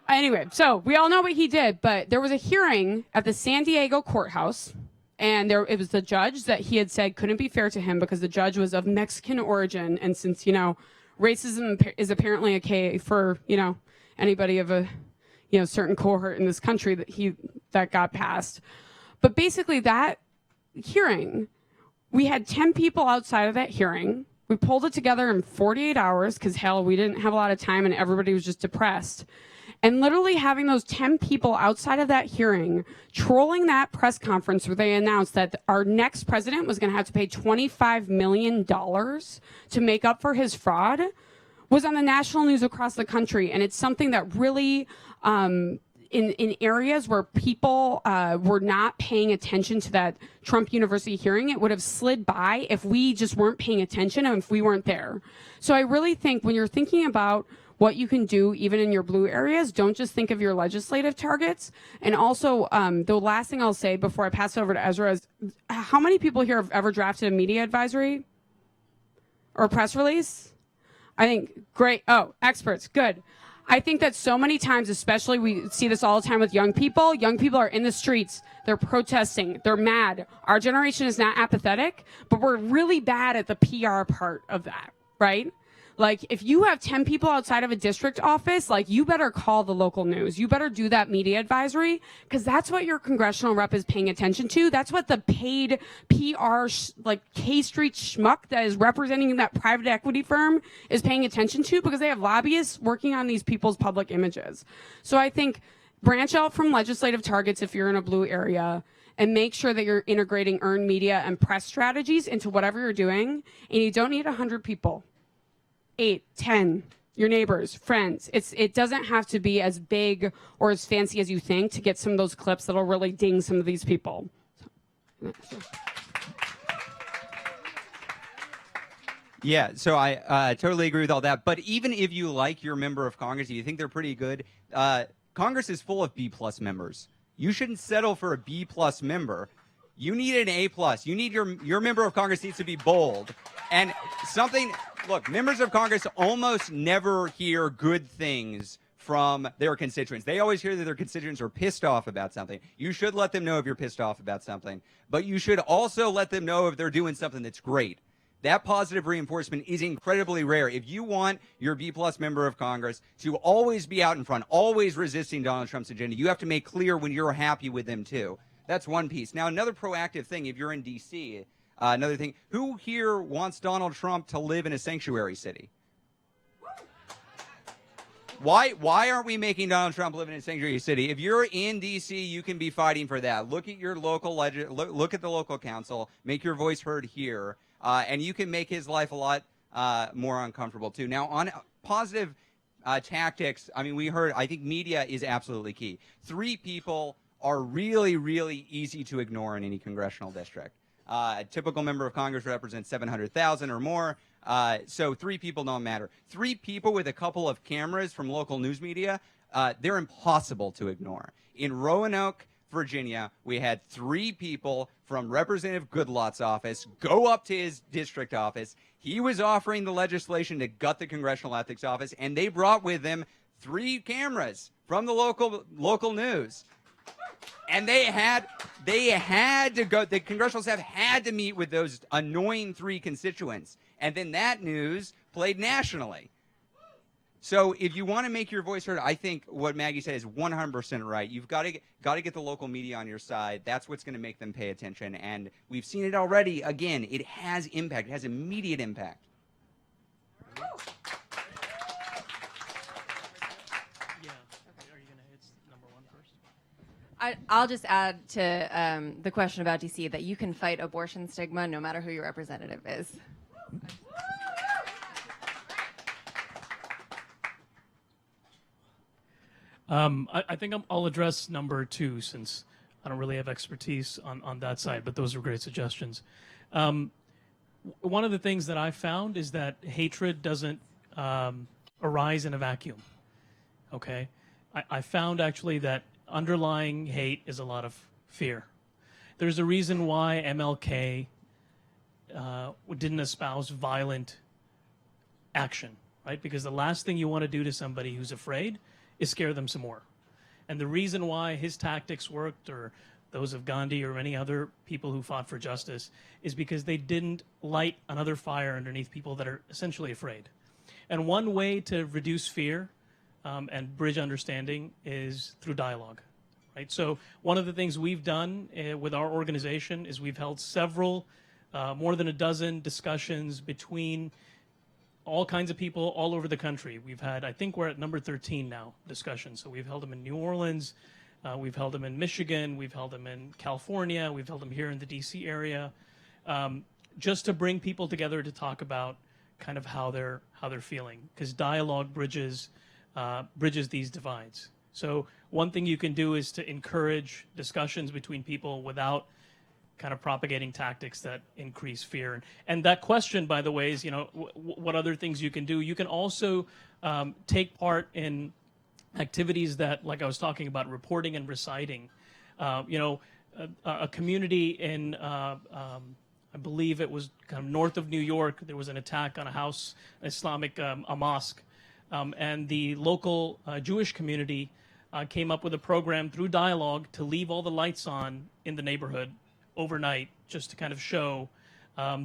Anyway, so we all know what he did, but there was a hearing at the San Diego courthouse, and it was the judge that he had said couldn't be fair to him because the judge was of Mexican origin, and since, you know, racism is apparently okay for, you know, anybody of a, you know, certain cohort in this country that got passed. But basically that hearing, we had 10 people outside of that hearing. We pulled it together in 48 hours because, hell, we didn't have a lot of time and everybody was just depressed. And literally having those 10 people outside of that hearing trolling that press conference where they announced that our next president was going to have to pay $25 million to make up for his fraud was on the national news across the country. And it's something that really... in areas where people were not paying attention to that Trump University hearing, it would have slid by if we just weren't paying attention and if we weren't there. So I really think when you're thinking about what you can do even in your blue areas, don't just think of your legislative targets. And also, the last thing I'll say before I pass it over to Ezra is, how many people here have ever drafted a media advisory or a press release? I think, great. Oh, experts, good. I think that so many times, especially we see this all the time with young people are in the streets, they're protesting, they're mad. Our generation is not apathetic, but we're really bad at the PR part of that, right? Like, if you have 10 people outside of a district office, like, you better call the local news. You better do that media advisory, because that's what your congressional rep is paying attention to. That's what the paid PR, like, K Street schmuck that is representing that private equity firm is paying attention to, because they have lobbyists working on these people's public images. So I think branch out from legislative targets if you're in a blue area, and make sure that you're integrating earned media and press strategies into whatever you're doing. And you don't need 100 people. 8, 10, your neighbors, friends. It doesn't have to be as big or as fancy as you think to get some of those clips that'll really ding some of these people. Yeah, so I totally agree with all that. But even if you like your member of Congress, you think they're pretty good, Congress is full of B+ members. You shouldn't settle for a B+ member. You need an A+. You need your member of Congress needs to be bold. And look, members of Congress almost never hear good things from their constituents. They always hear that their constituents are pissed off about something. You should let them know if you're pissed off about something, but you should also let them know if they're doing something that's great. That positive reinforcement is incredibly rare. If you want your B-plus member of Congress to always be out in front, always resisting Donald Trump's agenda, you have to make clear when you're happy with them, too. That's one piece. Now, another proactive thing, if you're in D.C., another thing, who here wants Donald Trump to live in a sanctuary city? Why aren't we making Donald Trump live in a sanctuary city? If you're in D.C., you can be fighting for that. Look at your local look at the local council. Make your voice heard here, and you can make his life a lot more uncomfortable too. Now, on positive tactics, I mean, we heard. I think media is absolutely key. 3 people are really, really easy to ignore in any congressional district. A typical member of Congress represents 700,000 or more. So 3 people don't matter. 3 people with a couple of cameras from local news media, they're impossible to ignore. In Roanoke, Virginia, we had 3 people from Representative Goodlot's office go up to his district office. He was offering the legislation to gut the Congressional Ethics Office, and they brought with them 3 cameras from the local news. And they had to go, the congressional staff had to meet with those annoying 3 constituents. And then that news played nationally. So if you want to make your voice heard, I think what Maggie said is 100% right. You've got to get the local media on your side. That's what's going to make them pay attention. And we've seen it already. Again, it has impact. It has immediate impact. Yeah. Okay. Are you going to hit number 1 first? I'll just add to the question about DC that you can fight abortion stigma no matter who your representative is. I think I'll address number 2 since I don't really have expertise on that side, but those are great suggestions. One of the things that I found is that hatred doesn't arise in a vacuum. Okay? I found actually that underlying hate is a lot of fear. There's a reason why MLK didn't espouse violent action, right? Because the last thing you want to do to somebody who's afraid is scare them some more. And the reason why his tactics worked, or those of Gandhi or any other people who fought for justice, is because they didn't light another fire underneath people that are essentially afraid. And one way to reduce fear and bridge understanding is through dialogue, right? So one of the things we've done with our organization is we've held several, more than a dozen discussions between all kinds of people all over the country. We've had, I think we're at number 13 now, discussions. So we've held them in New Orleans, we've held them in Michigan, we've held them in California, we've held them here in the DC area, just to bring people together to talk about kind of how they're feeling, because dialogue bridges these divides. So one thing you can do is to encourage discussions between people without kind of propagating tactics that increase fear. And that question, by the way, is, you know, what other things you can do. You can also take part in activities that, like I was talking about, reporting and reciting. A community in, I believe it was kind of north of New York, there was an attack on a house, Islamic, a mosque. And the local Jewish community came up with a program through dialogue to leave all the lights on in the neighborhood overnight, just to kind of show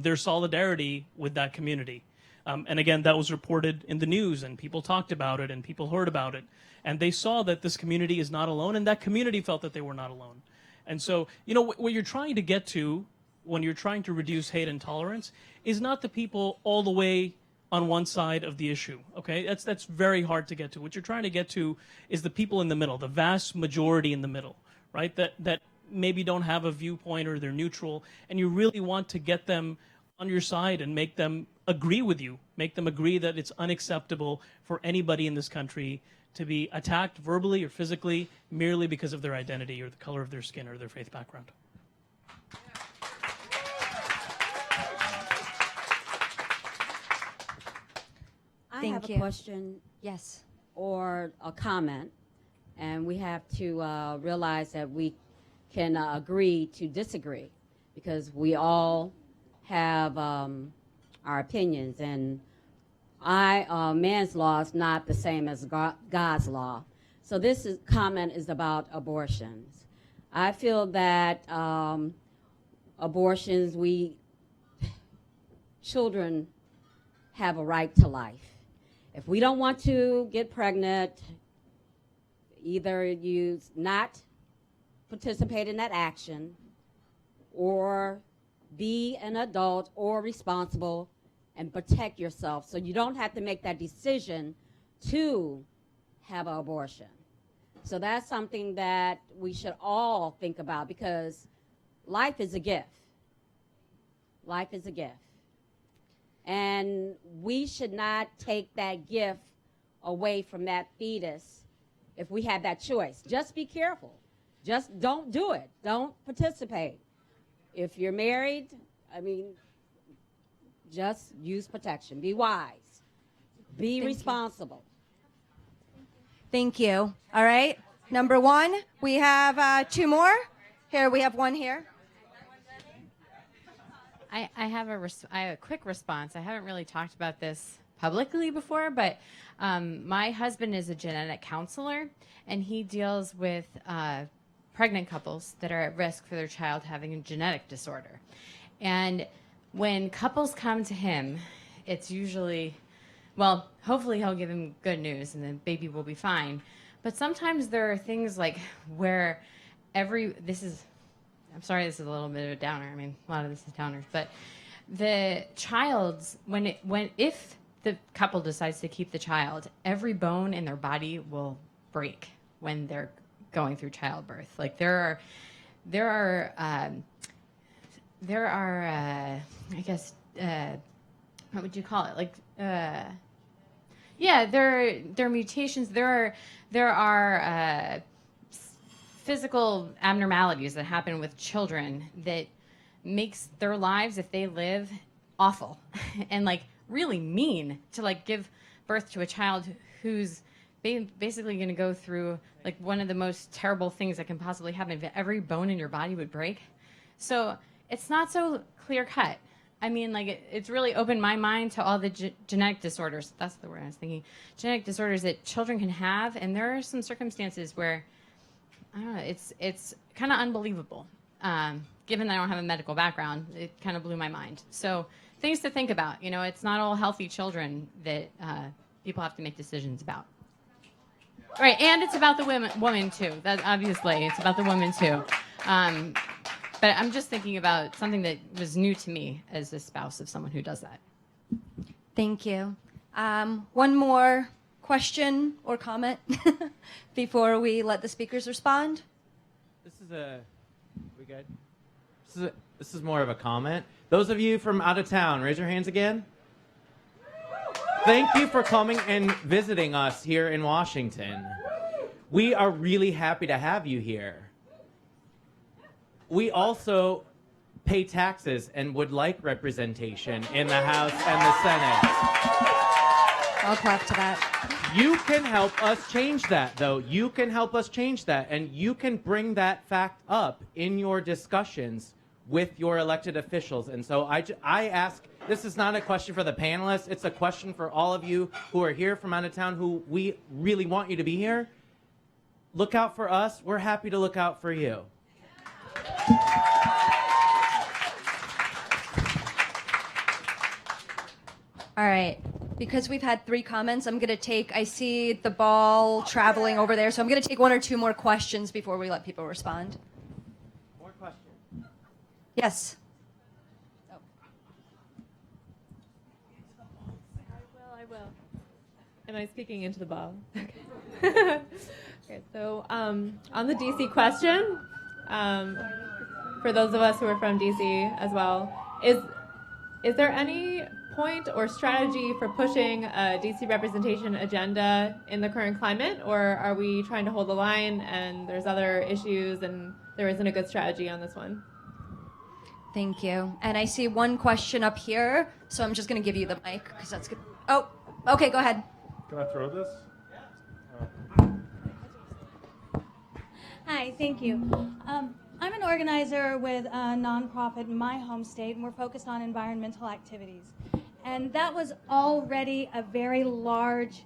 their solidarity with that community. And again, that was reported in the news, and people talked about it, and people heard about it. And they saw that this community is not alone, and that community felt that they were not alone. And so, you know, what you're trying to get to when you're trying to reduce hate and tolerance is not the people all the way on one side of the issue, okay? That's very hard to get to. What you're trying to get to is the people in the middle, the vast majority in the middle, right? That maybe don't have a viewpoint, or they're neutral, and you really want to get them on your side and make them agree with you, make them agree that it's unacceptable for anybody in this country to be attacked verbally or physically merely because of their identity or the color of their skin or their faith background. I have a question. Yes. Or a comment, and we have to realize that we can agree to disagree, because we all have our opinions, and man's law is not the same as God's law. So comment is about abortions. I feel that abortions, children have a right to life. If we don't want to get pregnant, either you not participate in that action or be an adult or responsible and protect yourself so you don't have to make that decision to have an abortion. So that's something that we should all think about, because life is a gift. Life is a gift. And we should not take that gift away from that fetus if we have that choice. Just be careful. Just don't do it. Don't participate. If you're married, just use protection. Be wise. Be responsible. Thank you. All right. Number one, we have 2 more. Here, we have one here. I have a quick response. I haven't really talked about this publicly before, but my husband is a genetic counselor, and he deals with pregnant couples that are at risk for their child having a genetic disorder. And when couples come to him, it's usually, well, hopefully he'll give him good news and the baby will be fine. But sometimes there are things like where I'm sorry, this is a little bit of a downer. I mean, a lot of this is downers, but the child's, if the couple decides to keep the child, every bone in their body will break when they're going through childbirth. Like there are I guess, what would you call it? Like, yeah, there are mutations. There are physical abnormalities that happen with children that makes their lives, if they live, awful and like really mean to like give birth to a child who's basically going to go through like one of the most terrible things that can possibly happen, if every bone in your body would break. So it's not so clear cut. I mean, like it's really opened my mind to all the genetic disorders. That's the word I was thinking. Genetic disorders that children can have, and there are some circumstances where, I don't know, it's kind of unbelievable. Given that I don't have a medical background, it kind of blew my mind. So things to think about. You know, it's not all healthy children that people have to make decisions about. Right, and it's about the woman too. That obviously, it's about the woman too. But I'm just thinking about something that was new to me as a spouse of someone who does that. Thank you. One more question or comment before we let the speakers respond. We good? This is more of a comment. Those of you from out of town, raise your hands again. Thank you for coming and visiting us here in Washington. We are really happy to have you here. We also pay taxes and would like representation in the House and the Senate. I'll clap to that. You can help us change that, though. You can help us change that, and you can bring that fact up in your discussions with your elected officials. And so I ask, this is not a question for the panelists, it's a question for all of you who are here from out of town who we really want you to be here. Look out for us. We're happy to look out for you. All right. Because we've had 3 comments, I see the ball traveling over there, so I'm going to take 1 or 2 more questions before we let people respond. More questions? Yes. I will. Am I speaking into the ball? Okay. Okay, so on the DC question, for those of us who are from DC as well, is there any point or strategy for pushing a DC representation agenda in the current climate, or are we trying to hold the line and there's other issues and there isn't a good strategy on this one? Thank you. And I see 1 question up here, so I'm just going to give you the mic because that's good. Oh, okay, go ahead. Can I throw this? Hi, thank you. I'm an organizer with a nonprofit in my home state, and we're focused on environmental activities. And that was already a very large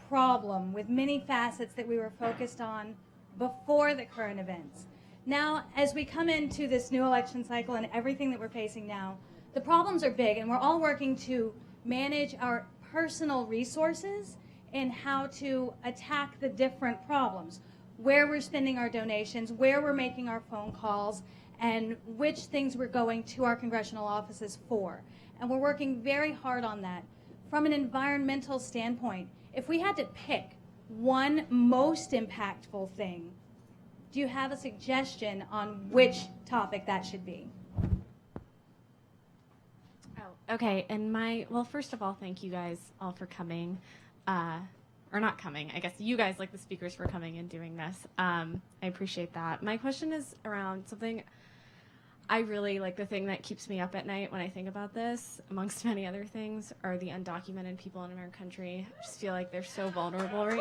problem with many facets that we were focused on before the current events. Now, as we come into this new election cycle and everything that we're facing now, the problems are big, and we're all working to manage our personal resources and how to attack the different problems, where we're spending our donations, where we're making our phone calls, and which things we're going to our congressional offices for. And we're working very hard on that. From an environmental standpoint, if we had to pick one most impactful thing, do you have a suggestion on which topic that should be? Oh, okay. And well, first of all, thank you guys all for coming. Or not coming. I guess you guys, like the speakers, for coming and doing this. I appreciate that. My question is around something I really like. The thing that keeps me up at night when I think about this, amongst many other things, are the undocumented people in our country. I just feel like they're so vulnerable right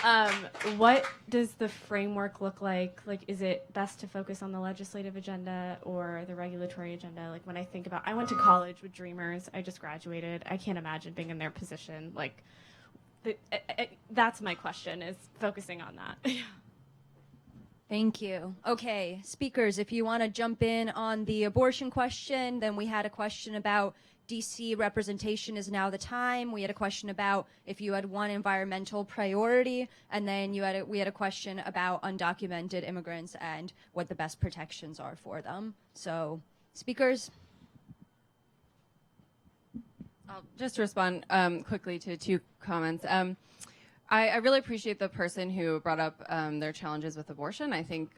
now. What does the framework look like? Like, is it best to focus on the legislative agenda or the regulatory agenda? Like, when I think about, I went to college with dreamers. I just graduated. I can't imagine being in their position. Like, that's my question, is focusing on that. Thank you. Okay, speakers, if you want to jump in on the abortion question, then we had a question about DC representation is now the time. We had a question about if you had one environmental priority, and then we had a question about undocumented immigrants and what the best protections are for them. So, speakers. I'll just respond quickly to two comments. I really appreciate the person who brought up their challenges with abortion. I think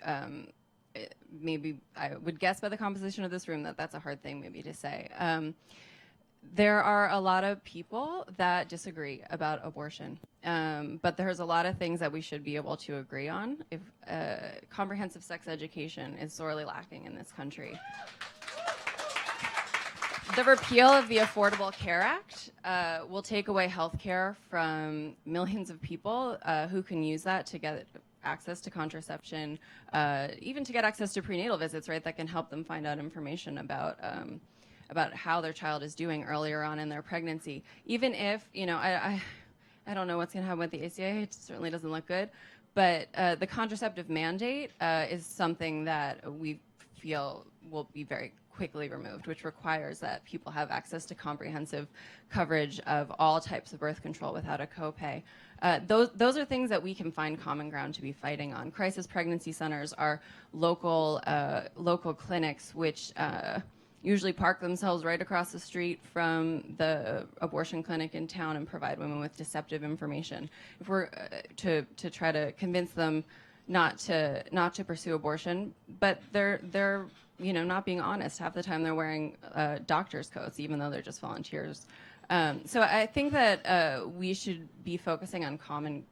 maybe I would guess by the composition of this room that that's a hard thing maybe to say. There are a lot of people that disagree about abortion, but there's a lot of things that we should be able to agree on. If comprehensive sex education is sorely lacking in this country. The repeal of the Affordable Care Act will take away health care from millions of people who can use that to get access to contraception, even to get access to prenatal visits, right, that can help them find out information about how their child is doing earlier on in their pregnancy. Even if, I don't know what's going to happen with the ACA. It certainly doesn't look good. But the contraceptive mandate is something that we feel will be very quickly removed, which requires that people have access to comprehensive coverage of all types of birth control without a copay. Those are things that we can find common ground to be fighting on. Crisis pregnancy centers are local clinics which usually park themselves right across the street from the abortion clinic in town and provide women with deceptive information. If we're to try to convince them not to pursue abortion, but they're not being honest. Half the time they're wearing doctor's coats, even though they're just volunteers. So I think that we should be focusing on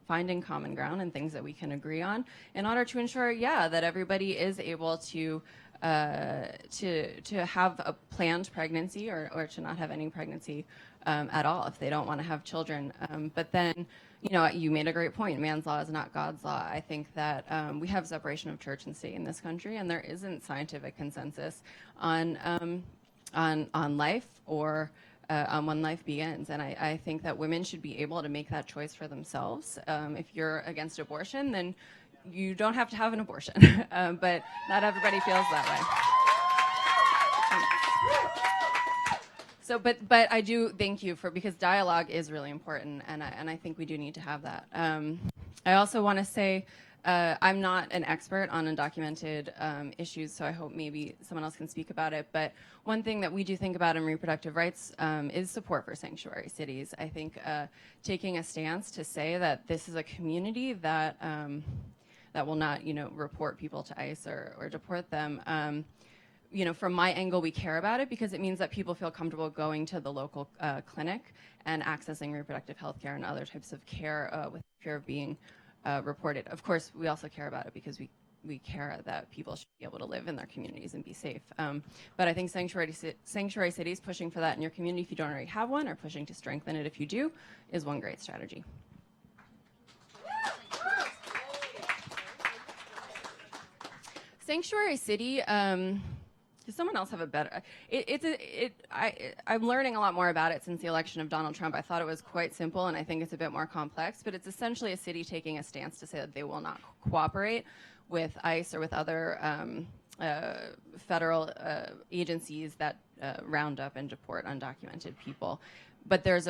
finding common ground and things that we can agree on in order to ensure, that everybody is able to have a planned pregnancy or to not have any pregnancy at all if they don't want to have children. But then, you made a great point. Man's law is not God's law. I think that we have separation of church and state in this country, and there isn't scientific consensus on life or on when life begins. And I think that women should be able to make that choice for themselves. If you're against abortion, then you don't have to have an abortion. But not everybody feels that way. So, but I do thank you because dialogue is really important, and I think we do need to have that. I also want to say I'm not an expert on undocumented issues, so I hope maybe someone else can speak about it. But one thing that we do think about in reproductive rights is support for sanctuary cities. I think taking a stance to say that this is a community that will not, report people to ICE or deport them. From my angle, we care about it because it means that people feel comfortable going to the local clinic and accessing reproductive health care and other types of care with fear of being reported. Of course, we also care about it because we care that people should be able to live in their communities and be safe. But I think sanctuary cities, pushing for that in your community if you don't already have one, or pushing to strengthen it if you do, is one great strategy. Sanctuary city, Does someone else have a better? I'm learning a lot more about it since the election of Donald Trump. I thought it was quite simple, and I think it's a bit more complex. But it's essentially a city taking a stance to say that they will not cooperate with ICE or with other federal agencies that round up and deport undocumented people. But there's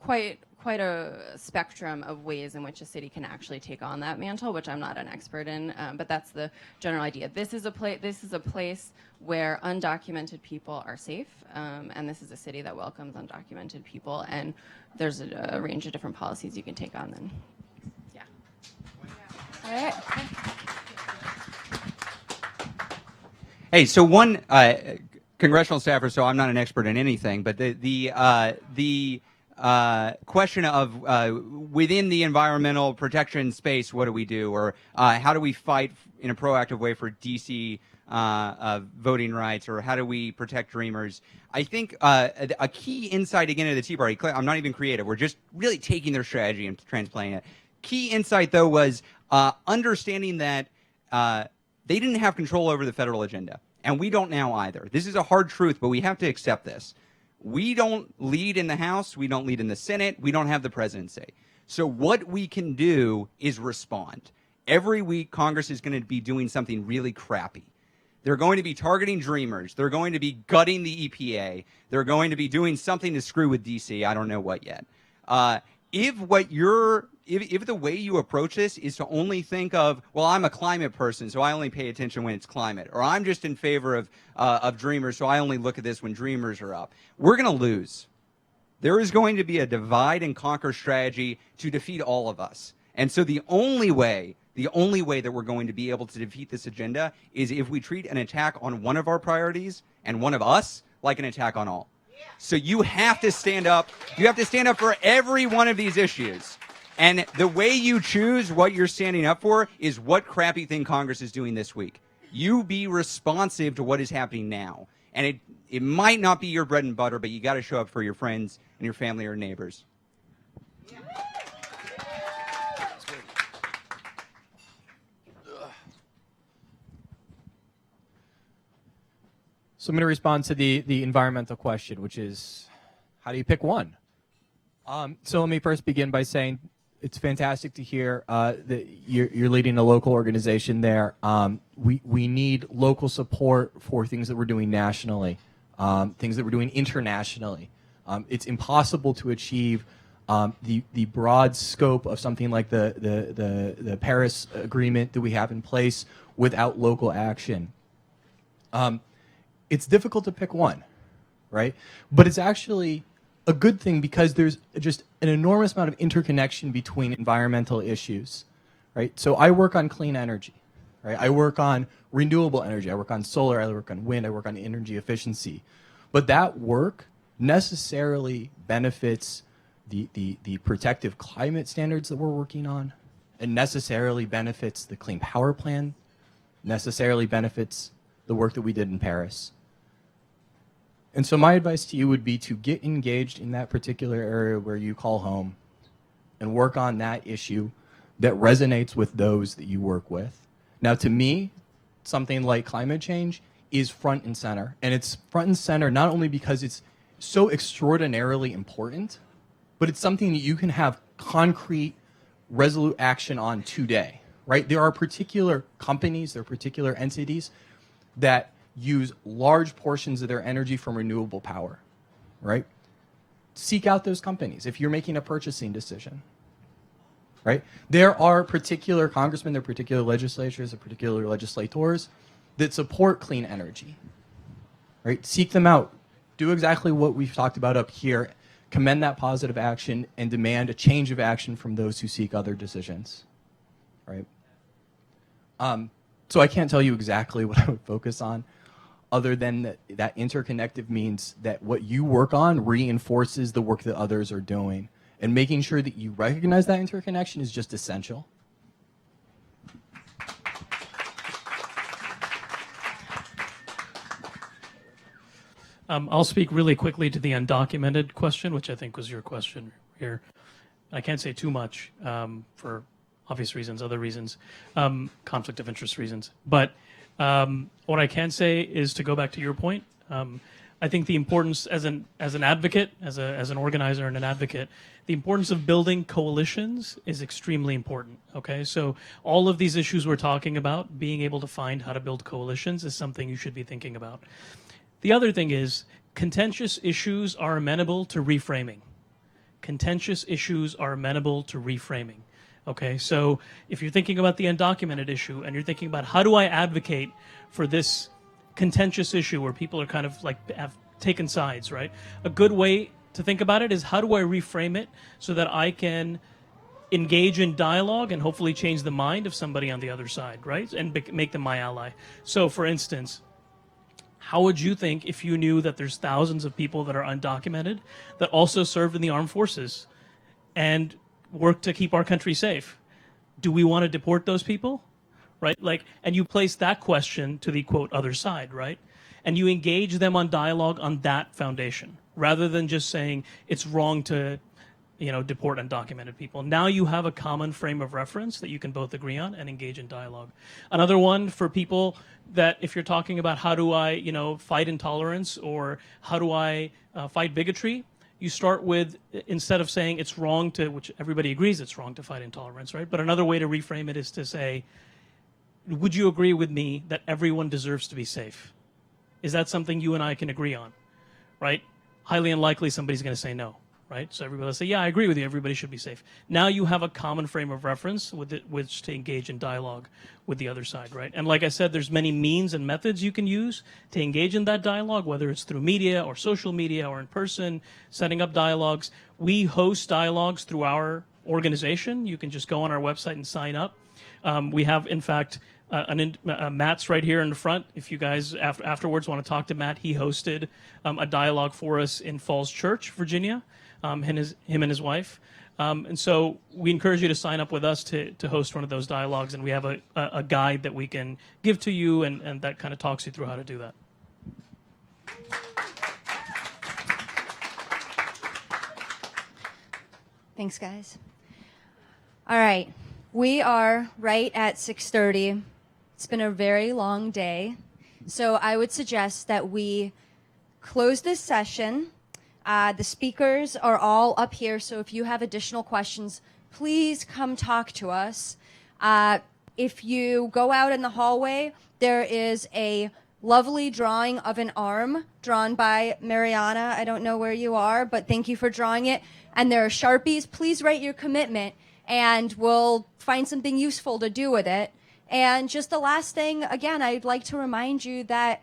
quite a spectrum of ways in which a city can actually take on that mantle, which I'm not an expert in. But that's the general idea. This is a place where undocumented people are safe, and this is a city that welcomes undocumented people. And there's a range of different policies you can take on. Then, yeah. All right. Hey, so one congressional staffer, so I'm not an expert in anything, but the question of within the environmental protection space, what do we do, or how do we fight in a proactive way for DC voting rights, or how do we protect dreamers? I think a key insight again of the Tea Party. I'm not even creative. We're just really taking their strategy and transplanting it. Key insight though was understanding that they didn't have control over the federal agenda. And we don't now either. This is a hard truth, but we have to accept this. We don't lead in the House. We don't lead in the Senate. We don't have the presidency. So what we can do is respond. Every week, Congress is going to be doing something really crappy. They're going to be targeting dreamers. They're going to be gutting the EPA. They're going to be doing something to screw with DC. I don't know what yet. If the way you approach this is to only think of, well, I'm a climate person, so I only pay attention when it's climate, or I'm just in favor of dreamers, so I only look at this when dreamers are up, we're going to lose. There is going to be a divide and conquer strategy to defeat all of us. And so the only way that we're going to be able to defeat this agenda is if we treat an attack on one of our priorities and one of us like an attack on all. So you have to stand up. You have to stand up for every one of these issues. And the way you choose what you're standing up for is what crappy thing Congress is doing this week. You be responsive to what is happening now. And it might not be your bread and butter, but you got to show up for your friends and your family or neighbors. So I'm going to respond to the environmental question, which is, how do you pick one? So let me first begin by saying it's fantastic to hear that you're leading a local organization there. We need local support for things that we're doing nationally, things that we're doing internationally. It's impossible to achieve the broad scope of something like the Paris Agreement that we have in place without local action. It's difficult to pick one, right? But it's actually a good thing because there's just an enormous amount of interconnection between environmental issues, right? So I work on clean energy, right? I work on renewable energy. I work on solar. I work on wind. I work on energy efficiency. But that work necessarily benefits the protective climate standards that we're working on. It necessarily benefits the Clean Power Plan, necessarily benefits the work that we did in Paris. And so my advice to you would be to get engaged in that particular area where you call home and work on that issue that resonates with those that you work with. Now, to me, something like climate change is front and center. And it's front and center not only because it's so extraordinarily important, but it's something that you can have concrete, resolute action on today, right? There are particular companies, there are particular entities that use large portions of their energy from renewable power, right? Seek out those companies if you're making a purchasing decision, right? There are particular congressmen, there are particular legislatures, there are particular legislators that support clean energy, right? Seek them out. Do exactly what we've talked about up here. Commend that positive action and demand a change of action from those who seek other decisions, right? So I can't tell you exactly what I would focus on, other than that interconnected means that what you work on reinforces the work that others are doing. And making sure that you recognize that interconnection is just essential. I'll speak really quickly to the undocumented question, which I think was your question here. I can't say too much for obvious reasons, other reasons, conflict of interest reasons. But What I can say is, to go back to your point, I think the importance as an advocate, as an organizer and an advocate, the importance of building coalitions is extremely important. Okay, so all of these issues we're talking about, being able to find how to build coalitions is something you should be thinking about. The other thing is, contentious issues are amenable to reframing. Contentious issues are amenable to reframing. Okay, so if you're thinking about the undocumented issue and you're thinking about how do I advocate for this contentious issue where people are kind of like have taken sides, right? A good way to think about it is, how do I reframe it so that I can engage in dialogue and hopefully change the mind of somebody on the other side, right? And make them my ally. So for instance, how would you think if you knew that there's thousands of people that are undocumented that also served in the armed forces and work to keep our country safe? Do we want to deport those people? Right? Like, and you place that question to the quote other side, right? And you engage them on dialogue on that foundation, rather than just saying it's wrong to, deport undocumented people. Now you have a common frame of reference that you can both agree on and engage in dialogue. Another one for people that, if you're talking about how do I, fight intolerance, or how do I fight bigotry, you start with, instead of saying it's wrong to, which everybody agrees it's wrong to fight intolerance, right? But another way to reframe it is to say, would you agree with me that everyone deserves to be safe? Is that something you and I can agree on, right? Highly unlikely somebody's going to say no, right? So everybody will say, yeah, I agree with you. Everybody should be safe. Now you have a common frame of reference with which to engage in dialogue with the other side, right? And like I said, there's many means and methods you can use to engage in that dialogue, whether it's through media or social media or in person, setting up dialogues. We host dialogues through our organization. You can just go on our website and sign up. We have, in fact, Matt's right here in the front. If you guys afterwards want to talk to Matt, he hosted a dialogue for us in Falls Church, Virginia, him and his wife. And so we encourage you to sign up with us to host one of those dialogues, and we have a guide that we can give to you, and that kind of talks you through how to do that. Thanks, guys. All right. We are right at 6:30. It's been a very long day. So I would suggest that we close this session. The speakers are all up here, so if you have additional questions, please come talk to us. If you go out in the hallway, there is a lovely drawing of an arm drawn by Mariana. I don't know where you are, but thank you for drawing it. And there are Sharpies. Please write your commitment, and we'll find something useful to do with it. And just the last thing, again, I'd like to remind you that,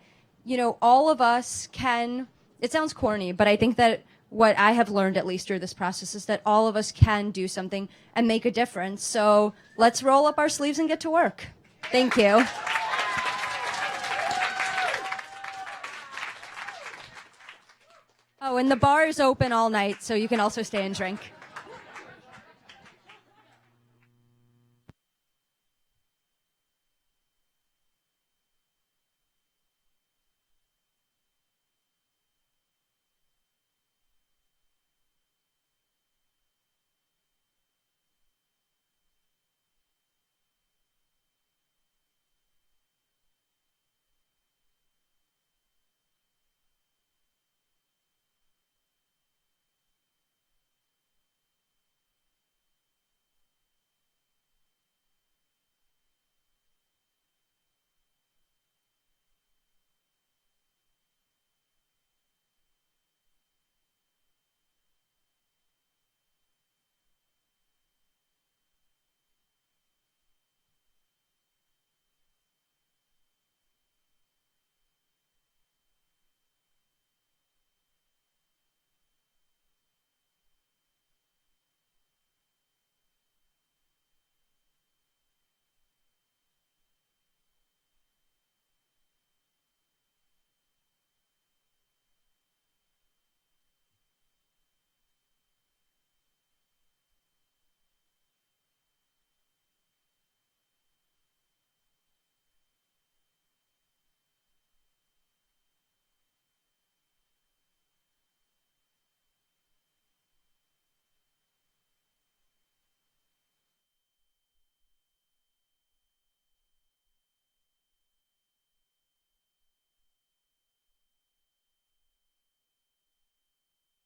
all of us can, it sounds corny, but I think that what I have learned, at least through this process, is that all of us can do something and make a difference. So let's roll up our sleeves and get to work. Thank you. Oh, and the bar is open all night, so you can also stay and drink.